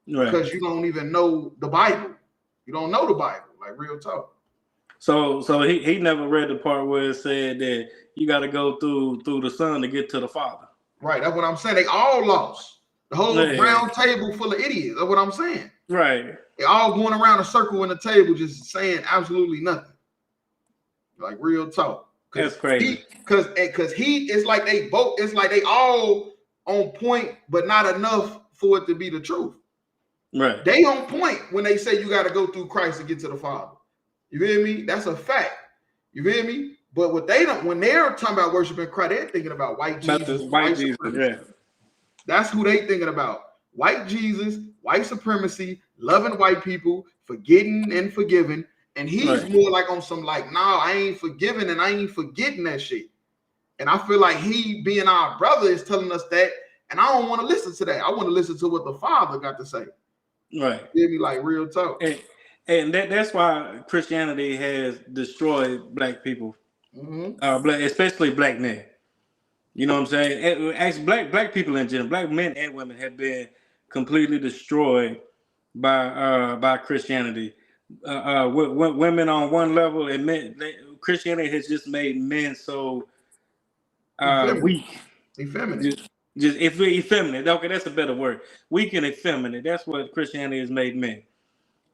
because you don't even know the Bible. You don't know the Bible, like real talk. So he never read the part where it said that you got to go through the Son to get to the Father. Right. That's what I'm saying. They all lost. The whole round table full of idiots. That's what I'm saying. Right. They all going around a circle in the table just saying absolutely nothing. Like real talk. That's crazy. Because he it's like they both, it's like they all on point, but not enough for it to be the truth. Right. They on point when they say you got to go through Christ to get to the Father. You feel me? That's a fact. You feel me? But what they don't, when they're talking about worshiping Christ, they're thinking about white Jesus. White Jesus, yeah. That's who they thinking about. White Jesus, white supremacy, loving white people, forgetting and forgiving. And he's more like on some like, nah, I ain't forgiving and I ain't forgetting that shit. And I feel like he being our brother is telling us that. And I don't want to listen to that. I want to listen to what the Father got to say. Right. Give me like real talk. And that's why Christianity has destroyed black people, especially black men. You know what I'm saying? Actually, black people in general, black men and women have been completely destroyed by Christianity. Women on one level, and Christianity has just made men so weak, effeminate. Just effeminate. Okay, that's a better word. Weak and effeminate. That's what Christianity has made men.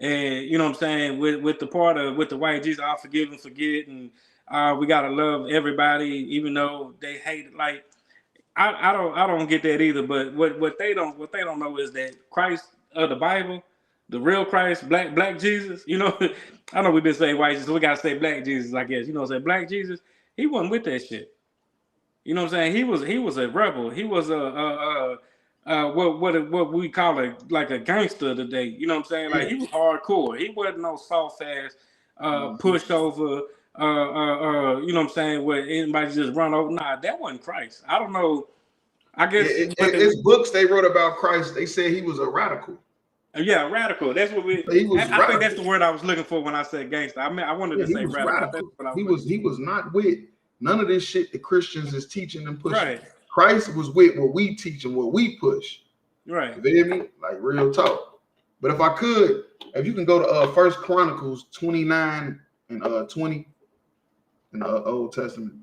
And you know what I'm saying, with the part of with the white Jesus, I'll forgive and forget, and we gotta love everybody, even though they hate it. Like I don't get that either. But what they don't know is that Christ of the Bible, the real Christ, black Jesus. You know, I know we've been saying white Jesus, so we gotta say black Jesus, I guess. You know what I'm saying? Black Jesus, he wasn't with that shit. You know what I'm saying? He was a rebel. He was what we call it, like a gangster today. You know what I'm saying? Like he was hardcore. He wasn't no soft ass pushover. You know what I'm saying? Where anybody just run over. Nah, that wasn't Christ. I don't know. I guess it's books they wrote about Christ. They said he was a radical. Yeah, radical. That's what we. I think that's the word I was looking for when I said gangster. I mean, I wanted to say radical. He was not with none of this shit the Christians is teaching and pushing. Right. Christ was with what we teach and what we push. Right. You feel me? Like real talk. But if I could, if you can go to First Chronicles 29 and 20 in the Old Testament.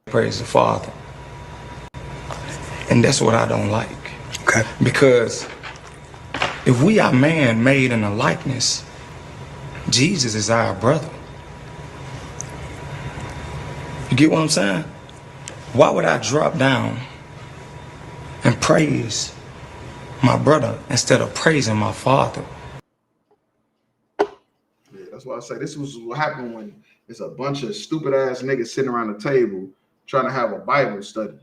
Praise the Father. And that's what I don't like. Okay. Because if we are man made in a likeness, Jesus is our brother. You get what I'm saying? Why would I drop down and praise my brother instead of praising my father? Yeah, that's why I say this was what happened when it's a bunch of stupid ass niggas sitting around the table trying to have a Bible study.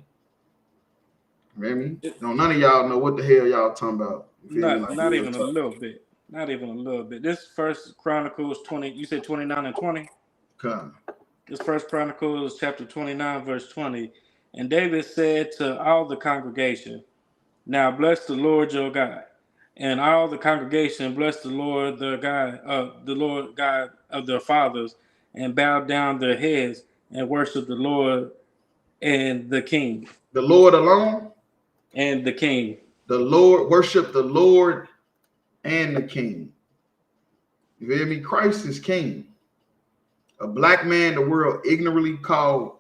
You hear me? No, none of y'all know what the hell y'all talking about. Not even a little bit. Not even a little bit. This First Chronicles 20, you said 29 and 20? Come. This First Chronicles chapter 29, verse 20. And David said to all the congregation, now bless the Lord your God. And all the congregation blessed the Lord God of their fathers, and bowed down their heads and worshiped the Lord and the King. The Lord alone? And the King. The Lord, worship the Lord and the King. You feel me? Christ is King. A black man the world ignorantly called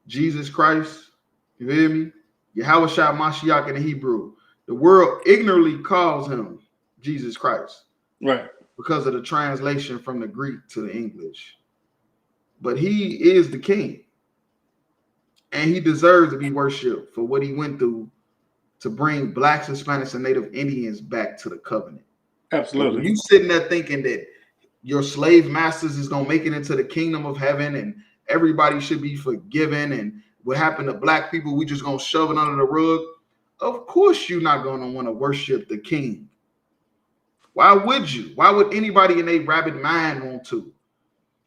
Jesus Christ. You feel me? Yahweh Shah Mashiach in the Hebrew. The world ignorantly calls him Jesus Christ. Right. Because of the translation from the Greek to the English. But he is the King. And he deserves to be worshipped for what he went through to bring blacks, Hispanics, and Native Indians back to the covenant. Absolutely. When you sitting there thinking that your slave masters is going to make it into the kingdom of heaven and everybody should be forgiven, and what happened to black people, we just going to shove it under the rug. Of course you're not going to want to worship the King. Why would you? Why would anybody in a rabid mind want to?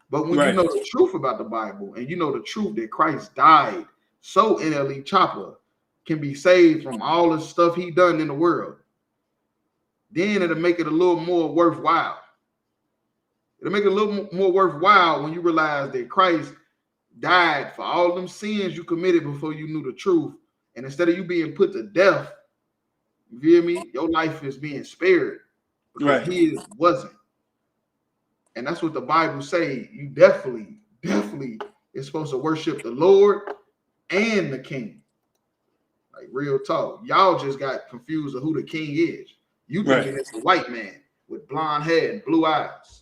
But when you know the truth about the Bible, and you know the truth that Christ died so NLE Chopper can be saved from all the stuff he done in the world, then it'll make it a little more worthwhile. It'll make it a little more worthwhile when you realize that Christ died for all them sins you committed before you knew the truth. And instead of you being put to death, you feel me? Your life is being spared because his wasn't. And that's what the Bible say. You definitely is supposed to worship the Lord and the King. Like real talk. Y'all just got confused of who the King is. You thinking it's a white man with blonde hair and blue eyes.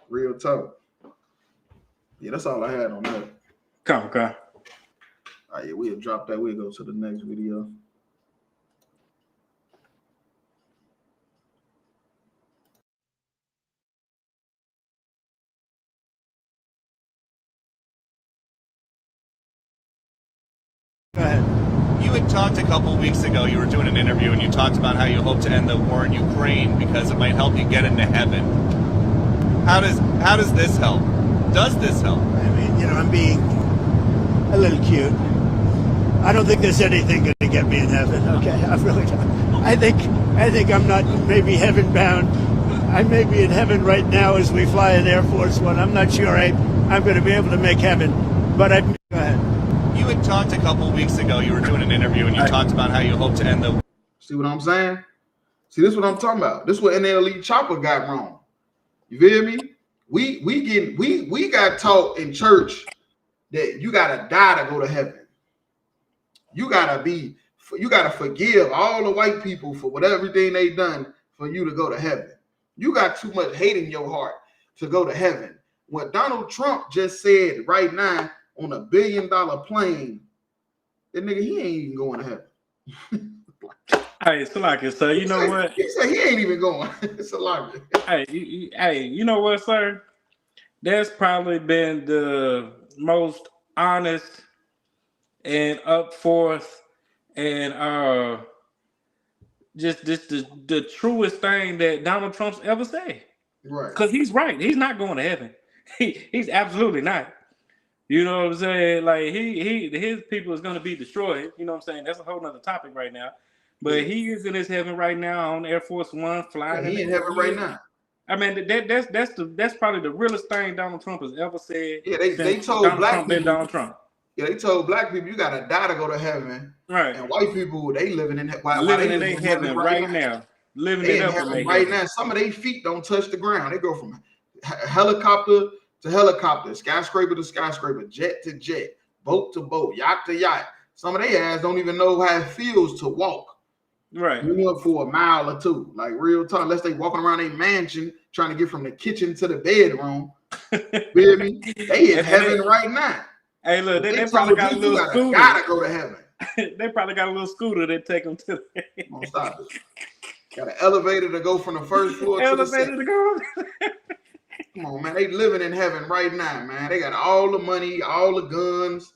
Real talk. Yeah, that's all I had on that. Okay. All right, yeah, we'll drop that. We'll go to the next video. Go ahead. You had talked a couple weeks ago, you were doing an interview, and you talked about how you hope to end the war in Ukraine because it might help you get into heaven. How does this help? Does this help? I mean, I'm being a little cute. I don't think there's anything going to get me in heaven. Okay, I really don't. I think I'm not maybe heaven bound. I may be in heaven right now as we fly in Air Force One. I'm not sure I'm going to be able to make heaven. But go ahead. You had talked a couple weeks ago, you were doing an interview, and you talked about how you hope to end the... See what I'm saying? See, this is what I'm talking about. This is what NLE Chopper got wrong. You feel me? We got taught in church that you gotta die to go to heaven. You gotta forgive all the white people for whatever everything they done for you to go to heaven. You got too much hate in your heart to go to heaven. What Donald Trump just said right now on $1 billion plane, that nigga, he ain't even going to heaven. Hey, Salaki, sir, you know what? He said he ain't even going. It's a lie. Hey, you know what, sir? That's probably been the most honest and up forth and just the truest thing that Donald Trump's ever said. Right. Because he's right. He's not going to heaven. He's absolutely not. You know what I'm saying? Like his people is going to be destroyed. You know what I'm saying? That's a whole nother topic right now. But he is in his heaven right now on Air Force One flying. Yeah, he in heaven right now. I mean, that's probably the realest thing Donald Trump has ever said. Yeah, they told Donald black Trump people. Donald Trump. Yeah, they told black people you gotta die to go to heaven. Right. And white people, they living in living in their heaven right now. Living they it up heaven in right now. Some of their feet don't touch the ground. They go from helicopter to helicopter, skyscraper to skyscraper, jet to jet, boat to boat, yacht to yacht. Some of their ass don't even know how it feels to walk. Right. You know, for a mile or two, like real talk. Unless they walking around a mansion trying to get from the kitchen to the bedroom. Feel me? They in heaven right now. Hey, look, they probably got a little scooter. Gotta go to heaven. They probably got a little scooter that take them to. Don't stop it. Got an elevator to go from the first floor to the second. To go. Come on, man. They living in heaven right now, man. They got all the money, all the guns.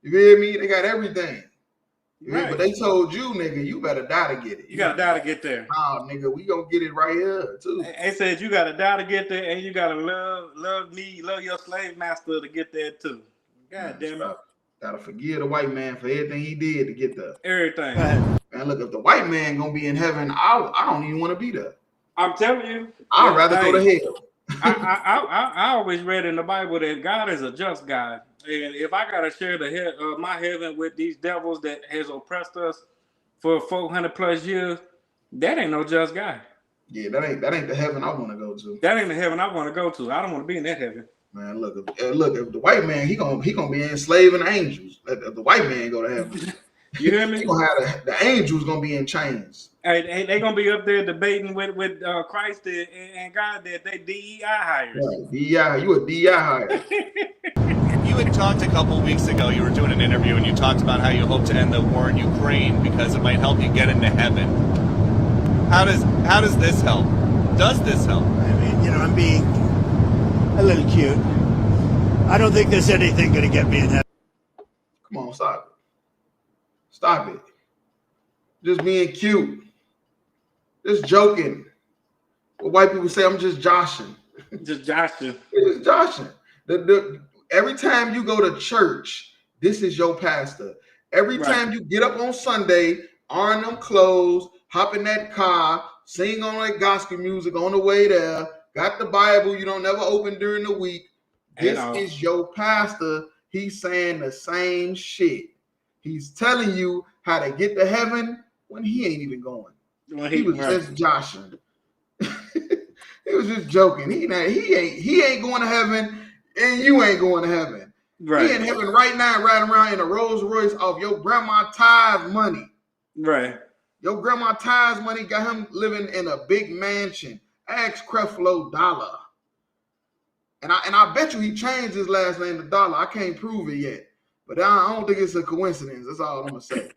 You feel me? They got everything. Right. But they told you, nigga, you better die to get it. You gotta die to get there. Nah, nigga, we gonna get it right here too. They said you gotta die to get there, and you gotta love your slave master to get there too. God damn it. Gotta forgive the white man for everything he did to get there. Everything. Man, look, if the white man gonna be in heaven, I don't even want to be there. I'm telling you. I'd rather go to hell. I always read in the Bible that God is a just God. And if I gotta share my heaven with these devils that has oppressed us for 400 plus years, that ain't no just guy. Yeah, that ain't the heaven I want to go to. That ain't the heaven I want to go to. I don't want to be in that heaven. Man, look, if the white man he gonna be enslaving angels. If the white man go to heaven, you hear me? He gonna have the angels gonna be in chains. Hey, they gonna be up there debating with Christ and God that they DEI hires. Right, DEI, you a DEI hire. You had talked a couple weeks ago, you were doing an interview, and you talked about how you hope to end the war in Ukraine because it might help you get into heaven. How does this help? Does this help? I mean, I'm being a little cute. I don't think there's anything going to get me in heaven. Come on, stop it. Stop it. Just being cute. Just joking. What white people say, I'm just joshing. Just joshing. Just joshing. Every time you go to church, this is your pastor. Every time you get up on Sunday, iron them clothes, hop in that car, sing on that gospel music on the way there, got the Bible you don't never open during the week. This And, is your pastor. He's saying the same shit. He's telling you how to get to heaven when he ain't even going. He was just joshing. He was just joking. He ain't going to heaven, and you ain't going to heaven. Right. He in heaven right now, riding around in a Rolls Royce off your grandma tithe money. Right. Your grandma tithe money got him living in a big mansion. Ask Creflo Dollar. And I bet you he changed his last name to Dollar. I can't prove it yet. But I don't think it's a coincidence. That's all I'm going to say.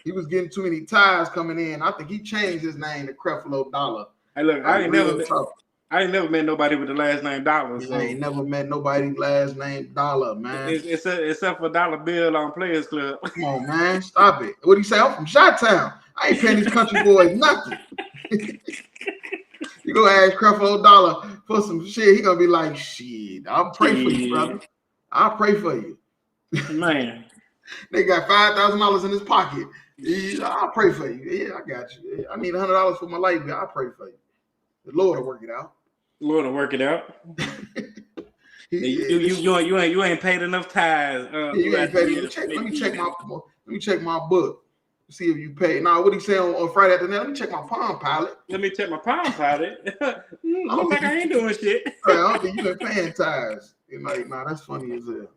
He was getting too many ties coming in. I think he changed his name to Creflo Dollar. Hey, look, I ain't never met nobody with the last name Dollar. So. I ain't never met nobody last name Dollar, man. Except for Dollar Bill on Players Club. Come on, man. Stop it. What do you say? I'm from Chi-Town. I ain't paying these country boys nothing. You go ask Creflo Dollar for some shit, he gonna be like, shit, I'll pray for you, brother. I'll pray for you. Man. They got $5,000 in his pocket. I'll pray for you. Yeah, I got you. I need $100 for my light bill. I'll pray for you. The Lord will work it out. Lord will work it out. You ain't paid enough tithes. You ain't paid. Let me check my book. See if you pay. Now, what he say on Friday afternoon? Let me check my Palm Pilot. Let me check my Palm Pilot. Look like I ain't doing shit. I don't think you been paying tithes. You're like, nah, that's funny as hell.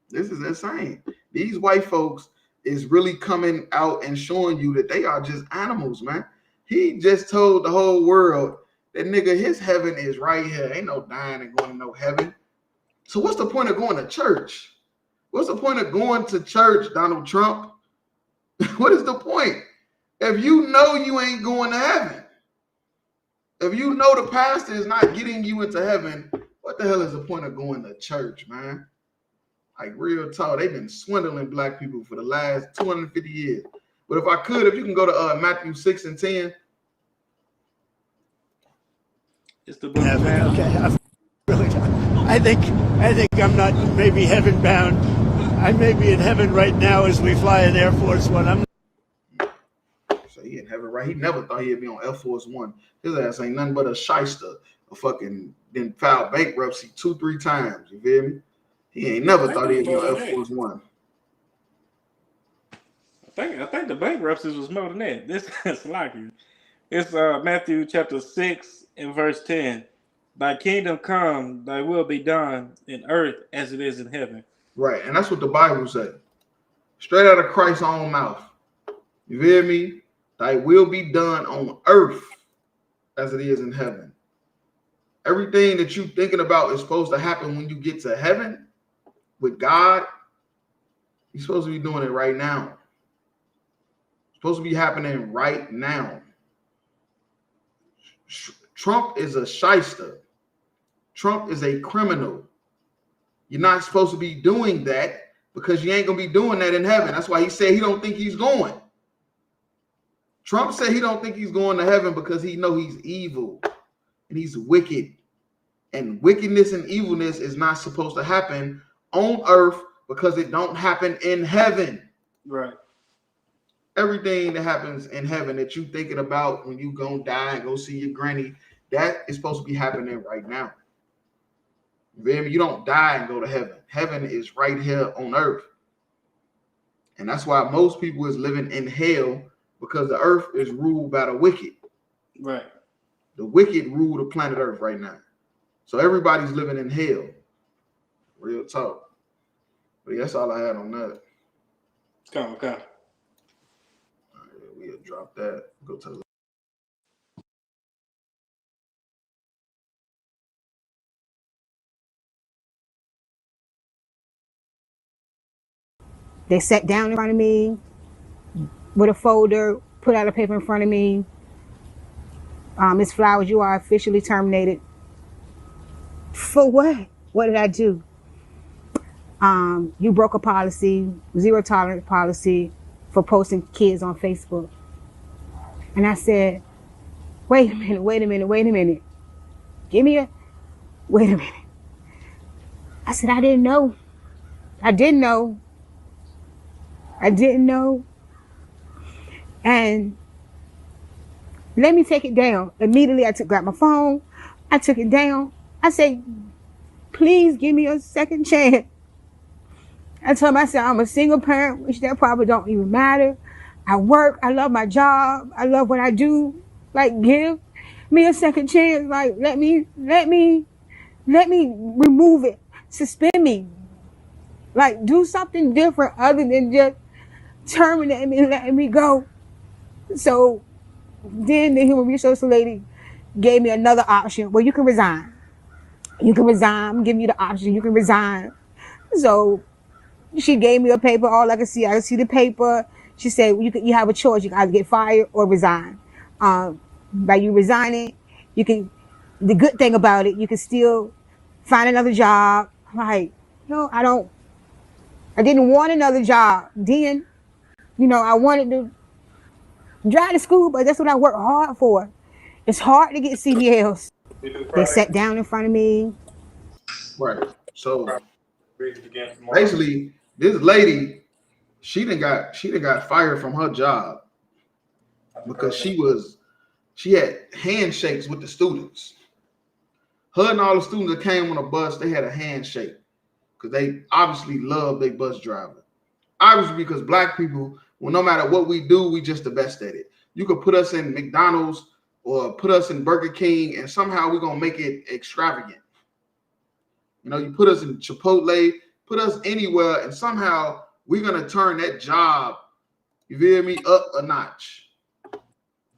This is insane. These white folks is really coming out and showing you that they are just animals, man. He just told the whole world that nigga, his heaven is right here. Ain't no dying and going to no heaven. So what's the point of going to church? What's the point of going to church, Donald Trump? What is the point? If you know you ain't going to heaven, if you know the pastor is not getting you into heaven, what the hell is the point of going to church, man? Like real talk, they've been swindling black people for the last 250 years. But if you can go to Matthew 6 and 10. It's the book. Okay. I think I'm not maybe heaven bound. I may be in heaven right now as we fly in Air Force One. So he in heaven, right? He never thought he'd be on Air Force One. His ass ain't nothing but a shyster. A fucking then filed bankruptcy 2-3 times. You feel me? He ain't never thought he'd be on Air Force One. I think the bankruptcies was more than that. This is like it's Matthew chapter 6 and verse 10. Thy kingdom come, thy will be done in earth as it is in heaven. Right, and that's what the Bible says. Straight out of Christ's own mouth. You feel me? Thy will be done on earth as it is in heaven. Everything that you thinking about is supposed to happen when you get to heaven with God. You're supposed to be doing it right now. It's supposed to be happening right now. Trump is a shyster. Trump is a criminal. You're not supposed to be doing that because you ain't going to be doing that in heaven. That's why he said he don't think he's going. Trump said he don't think he's going to heaven because he know he's evil and he's wicked. And wickedness and evilness is not supposed to happen on earth because it don't happen in heaven. Right. Everything that happens in heaven that you thinking about when you gonna die and go see your granny, that is supposed to be happening right now. You don't die and go to heaven. Heaven is right here on earth. And that's why most people is living in hell, because the earth is ruled by the wicked. Right. The wicked rule the planet earth right now. So everybody's living in hell. Real talk. But yeah, that's all I had on that. Come. All right, we'll drop that. Go to the They sat down in front of me with a folder, put out a paper in front of me. Ms. Flowers, you are officially terminated. For what? What did I do? You broke a policy, zero tolerance policy for posting kids on Facebook. And I said, wait a minute. Give me wait a minute. I said, I didn't know. And let me take it down. Immediately, I grabbed my phone. I took it down. I said, please give me a second chance. I told him, I said, I'm a single parent, which that probably don't even matter. I work. I love my job. I love what I do. Like, give me a second chance. Like, let me remove it. Suspend me. Like, do something different other than just terminate me and letting me go. So then the human resource lady gave me another option. Well, you can resign. You can resign. I'm giving you the option. You can resign. So she gave me a paper. All I could see the paper. She said, well, you have a choice. You can either get fired or resign. By you resigning, you can. The good thing about it, you can still find another job. Like, no, I didn't want another job. Then, I wanted to drive to school, but that's what I work hard for. It's hard to get CDLs. They sat down in front of me. Right. So basically, this lady, she done got fired from her job because she had handshakes with the students. Her and all the students that came on a bus, they had a handshake because they obviously love their bus driver. Obviously, because black people, well, no matter what we do, we just the best at it. You could put us in McDonald's or put us in Burger King, and somehow we're gonna make it extravagant. You put us in Chipotle, put us anywhere, and somehow we're gonna turn that job, you feel me, up a notch.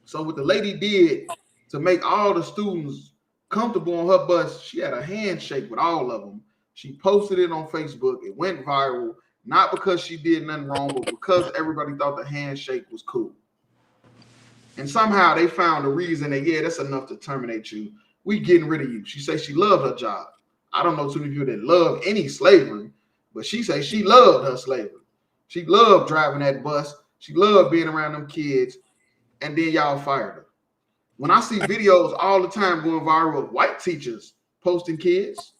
So what the lady did to make all the students comfortable on her bus, she had a handshake with all of them. She posted it on Facebook. It went viral, not because she did nothing wrong, but because everybody thought the handshake was cool. And somehow they found a reason that, yeah, that's enough to terminate you. We getting rid of you. She said she loved her job. I don't know too many people that love any slavery, but she said she loved her slavery. She loved driving that bus. She loved being around them kids. And then y'all fired her. When I see videos all the time going viral of white teachers posting kids,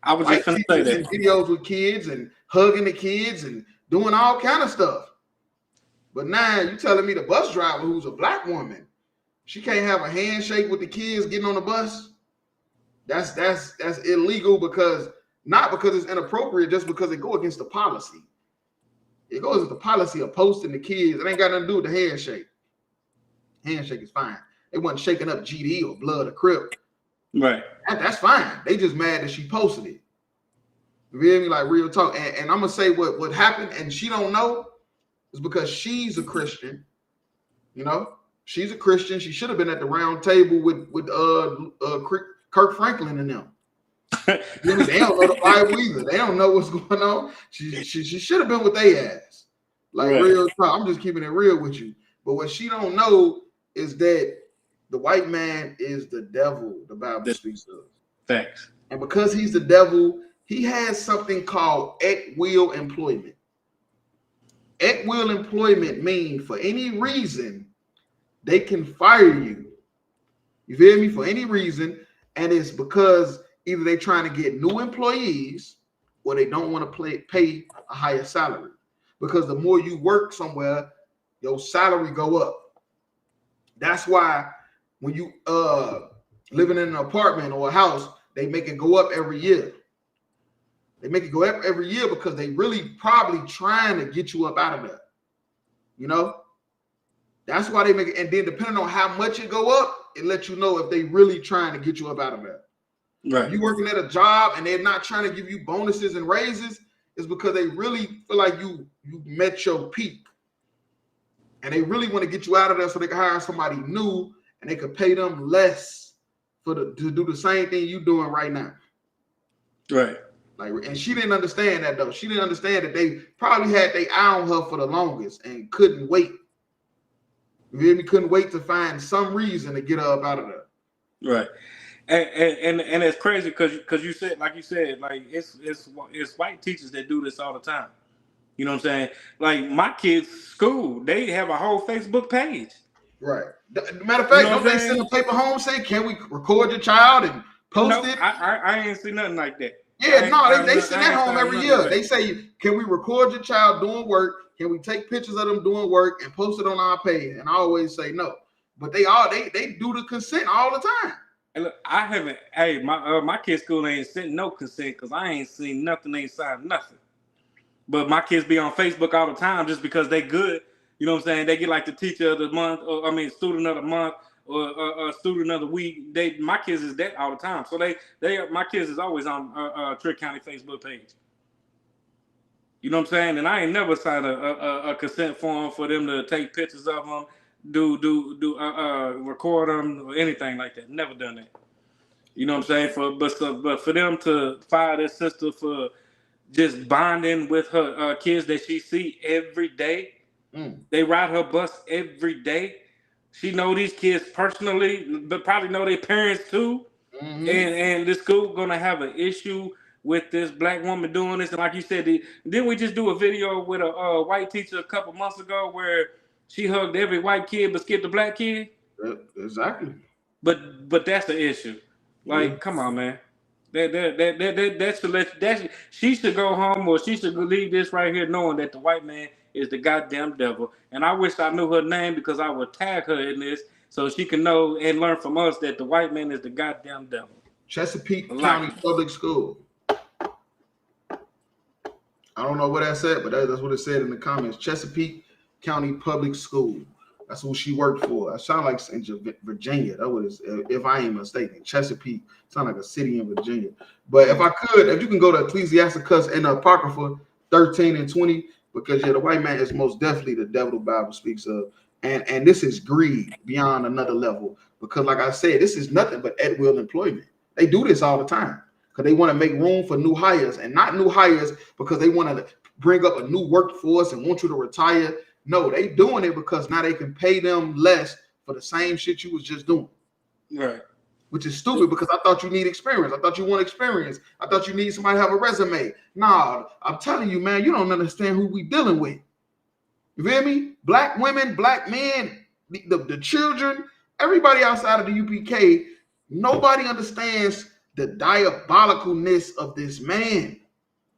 I was just going to say that. Videos with kids and hugging the kids and doing all kind of stuff. But now you telling me the bus driver, who's a black woman, she can't have a handshake with the kids getting on the bus? That's illegal not because it's inappropriate, just because it go against the policy. It goes with the policy of posting the kids. It ain't got nothing to do with the handshake. Handshake is fine. They wasn't shaking up GD or Blood or Crip. Right. That's fine. They just mad that she posted it. You feel me? Like real talk. And I'm gonna say what happened, and she don't know, is because she's a Christian. She's a Christian. She should have been at the round table with Kirk Franklin and them. They don't know the Bible either. They don't know what's going on. She should have been with their ass. Like right. Real talk. I'm just keeping it real with you. But what she don't know is that the white man is the devil, the Bible speaks of. Thanks. And because he's the devil, he has something called at-will employment. At-will employment means for any reason, they can fire you. You feel me? For any reason. And it's because either they're trying to get new employees or they don't want to pay a higher salary. Because the more you work somewhere, your salary go up. That's why when you living in an apartment or a house, they make it go up every year. They make it go up every year because they really probably trying to get you up out of there. That's why they make it. And then depending on how much it go up, it lets you know if they really trying to get you up out of there. Right. You working at a job and they're not trying to give you bonuses and raises, is because they really feel like you met your peak. And they really want to get you out of there so they can hire somebody new and they could pay them less to do the same thing you doing right now. Right. And she didn't understand that though. She didn't understand that they probably had their eye on her for the longest and couldn't wait. You feel me? Couldn't wait to find some reason to get her up out of there. Right. And it's crazy because you said, like it's white teachers that do this all the time. You know what I'm saying? Like my kids' school, they have a whole Facebook page. Right. Matter of fact, don't they send a paper home saying, "Can we record your child and post it?" I ain't see nothing like that. Yeah, no, they send that home every year. They say, "Can we record your child doing work? Can we take pictures of them doing work and post it on our page?" And I always say no. But they do the consent all the time. Hey, look, I haven't. Hey, my kid's school ain't sent no consent because I ain't seen nothing. They ain't signed nothing. But my kids be on Facebook all the time just because they good. You know what I'm saying? They get like the teacher of the month, or I mean, student of the month, or student of the week. My kids is that all the time. So my kids is always on Trick County Facebook page. You know what I'm saying? And I ain't never signed a consent form for them to take pictures of them, record them or anything like that. Never done that. You know what I'm saying? But for them to fire their sister for just bonding with her kids that she see every day, they ride her bus every day. She know these kids personally, but probably know their parents too. And this school gonna have an issue with this black woman doing this. And like you said, didn't we just do a video with a white teacher a couple months ago where she hugged every white kid but skipped the black kid? Exactly. But that's the issue. Like, come on, man. She should go home, or she should leave this right here knowing that the white man is the goddamn devil. And I wish I knew her name because I would tag her in this so she can know and learn from us that the white man is the goddamn devil. Chesapeake County Public School. I don't know what that said, but that's what it said in the comments. Chesapeake County Public School. That's who she worked for. I sound like in Virginia. That was, if I ain't mistaken. Chesapeake sound like a city in Virginia. But if you can go to Ecclesiasticus and Apocrypha 13 and 20, because the white man is most definitely the devil the Bible speaks of. And this is greed beyond another level. Because like I said, this is nothing but at will employment. They do this all the time because they want to make room for new hires, and not new hires because they want to bring up a new workforce and want you to retire. No, they doing it because now they can pay them less for the same shit you was just doing. Right. Which is stupid because I thought you need experience. I thought you want experience. I thought you need somebody to have a resume. Nah, I'm telling you, man, you don't understand who we dealing with. You feel me? Black women, black men, the children, everybody outside of the UPK, nobody understands the diabolicalness of this man.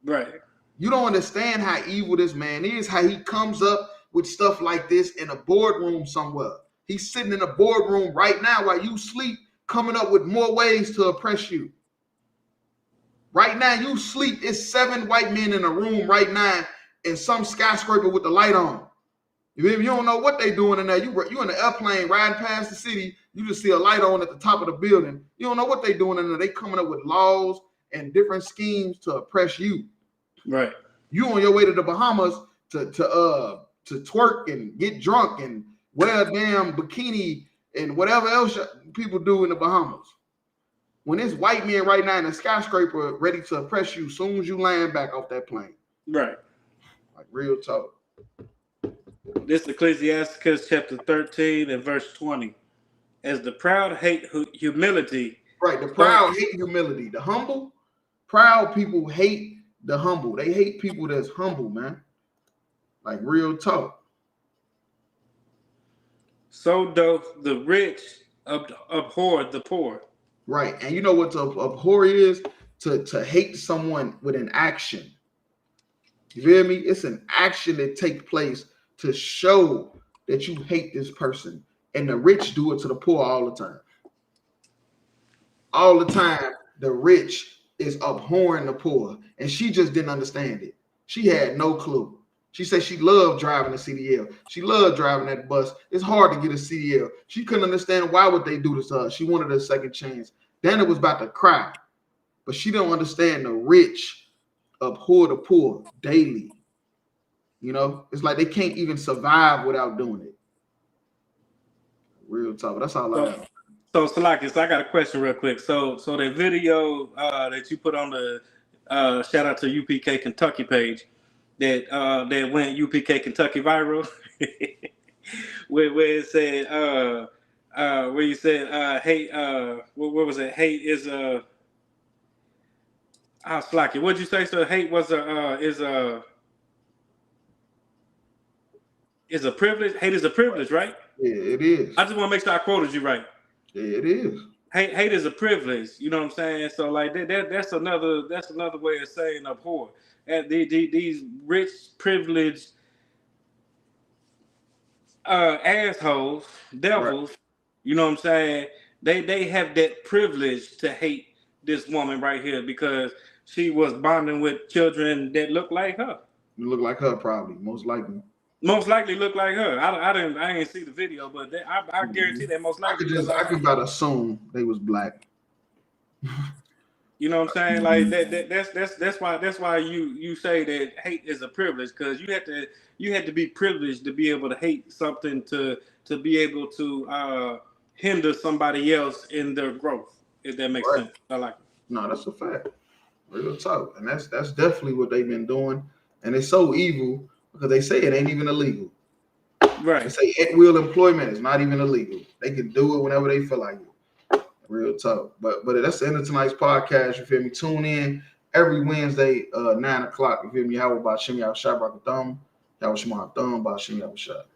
Right. You don't understand how evil this man is, how he comes up with stuff like this in a boardroom somewhere. He's sitting in a boardroom right now while you sleep, coming up with more ways to oppress you. Right now, you sleep. It's 7 white men in a room right now in some skyscraper with the light on. You don't know what they doing in there. You in the airplane riding past the city. You just see a light on at the top of the building. You don't know what they doing in there. They coming up with laws and different schemes to oppress you. Right. You on your way to the Bahamas to twerk and get drunk and wear a damn bikini and whatever else people do in the Bahamas. When this white man right now in a skyscraper ready to oppress you as soon as you land back off that plane. Right. Like real talk. This is Ecclesiasticus chapter 13 and verse 20. As the proud hate humility. Right, the proud hate humility. The humble, proud people hate the humble. They hate people that's humble, man. Like real talk. So doth the rich abhor the poor. Right, and you know what to abhor is? To hate someone with an action. You feel me? It's an action that takes place to show that you hate this person. And the rich do it to the poor all the time. All the time, the rich is abhorring the poor. And she just didn't understand it. She had no clue. She said she loved driving a CDL. She loved driving that bus. It's hard to get a CDL. She couldn't understand why would they do this to her. She wanted a second chance. Dana was about to cry. But she don't understand the rich abhor the poor daily. You know, it's like they can't even survive without doing it. Real talk. That's all I know. So Salakis, I got a question real quick. So that video that you put on the shout out to UPK Kentucky page that went UPK Kentucky viral, where it said where you said hate what was it? Hate is Salakis. What'd you say? So hate was is a privilege. Hate is a privilege, right? Yeah, it is. I just want to make sure I quoted you right. Yeah, it is. Hate is a privilege. You know what I'm saying? So like that's another way of saying abhor. And these rich, privileged assholes, devils. Right. You know what I'm saying? They have that privilege to hate this woman right here because she was bonding with children that look like her. You look like her, probably, most likely. Most likely look like her. I didn't see the video, but I guarantee that most likely. I could about assume they was black. You know what I'm saying? Like that's why you say that hate is a privilege, because you have to be privileged to be able to hate something to be able to hinder somebody else in their growth, if that makes sense. I like it. No, that's a fact. Real talk. And that's definitely what they've been doing. And it's so evil because they say it ain't even illegal. Right. They say at will employment is not even illegal. They can do it whenever they feel like it. Real talk. But that's the end of tonight's podcast. You feel me? Tune in every Wednesday, 9 o'clock. You feel me? How about Shimmy Out Shot Rock a Thumb? How about Shimmy Out Thumb? About Shimmy Out Shot.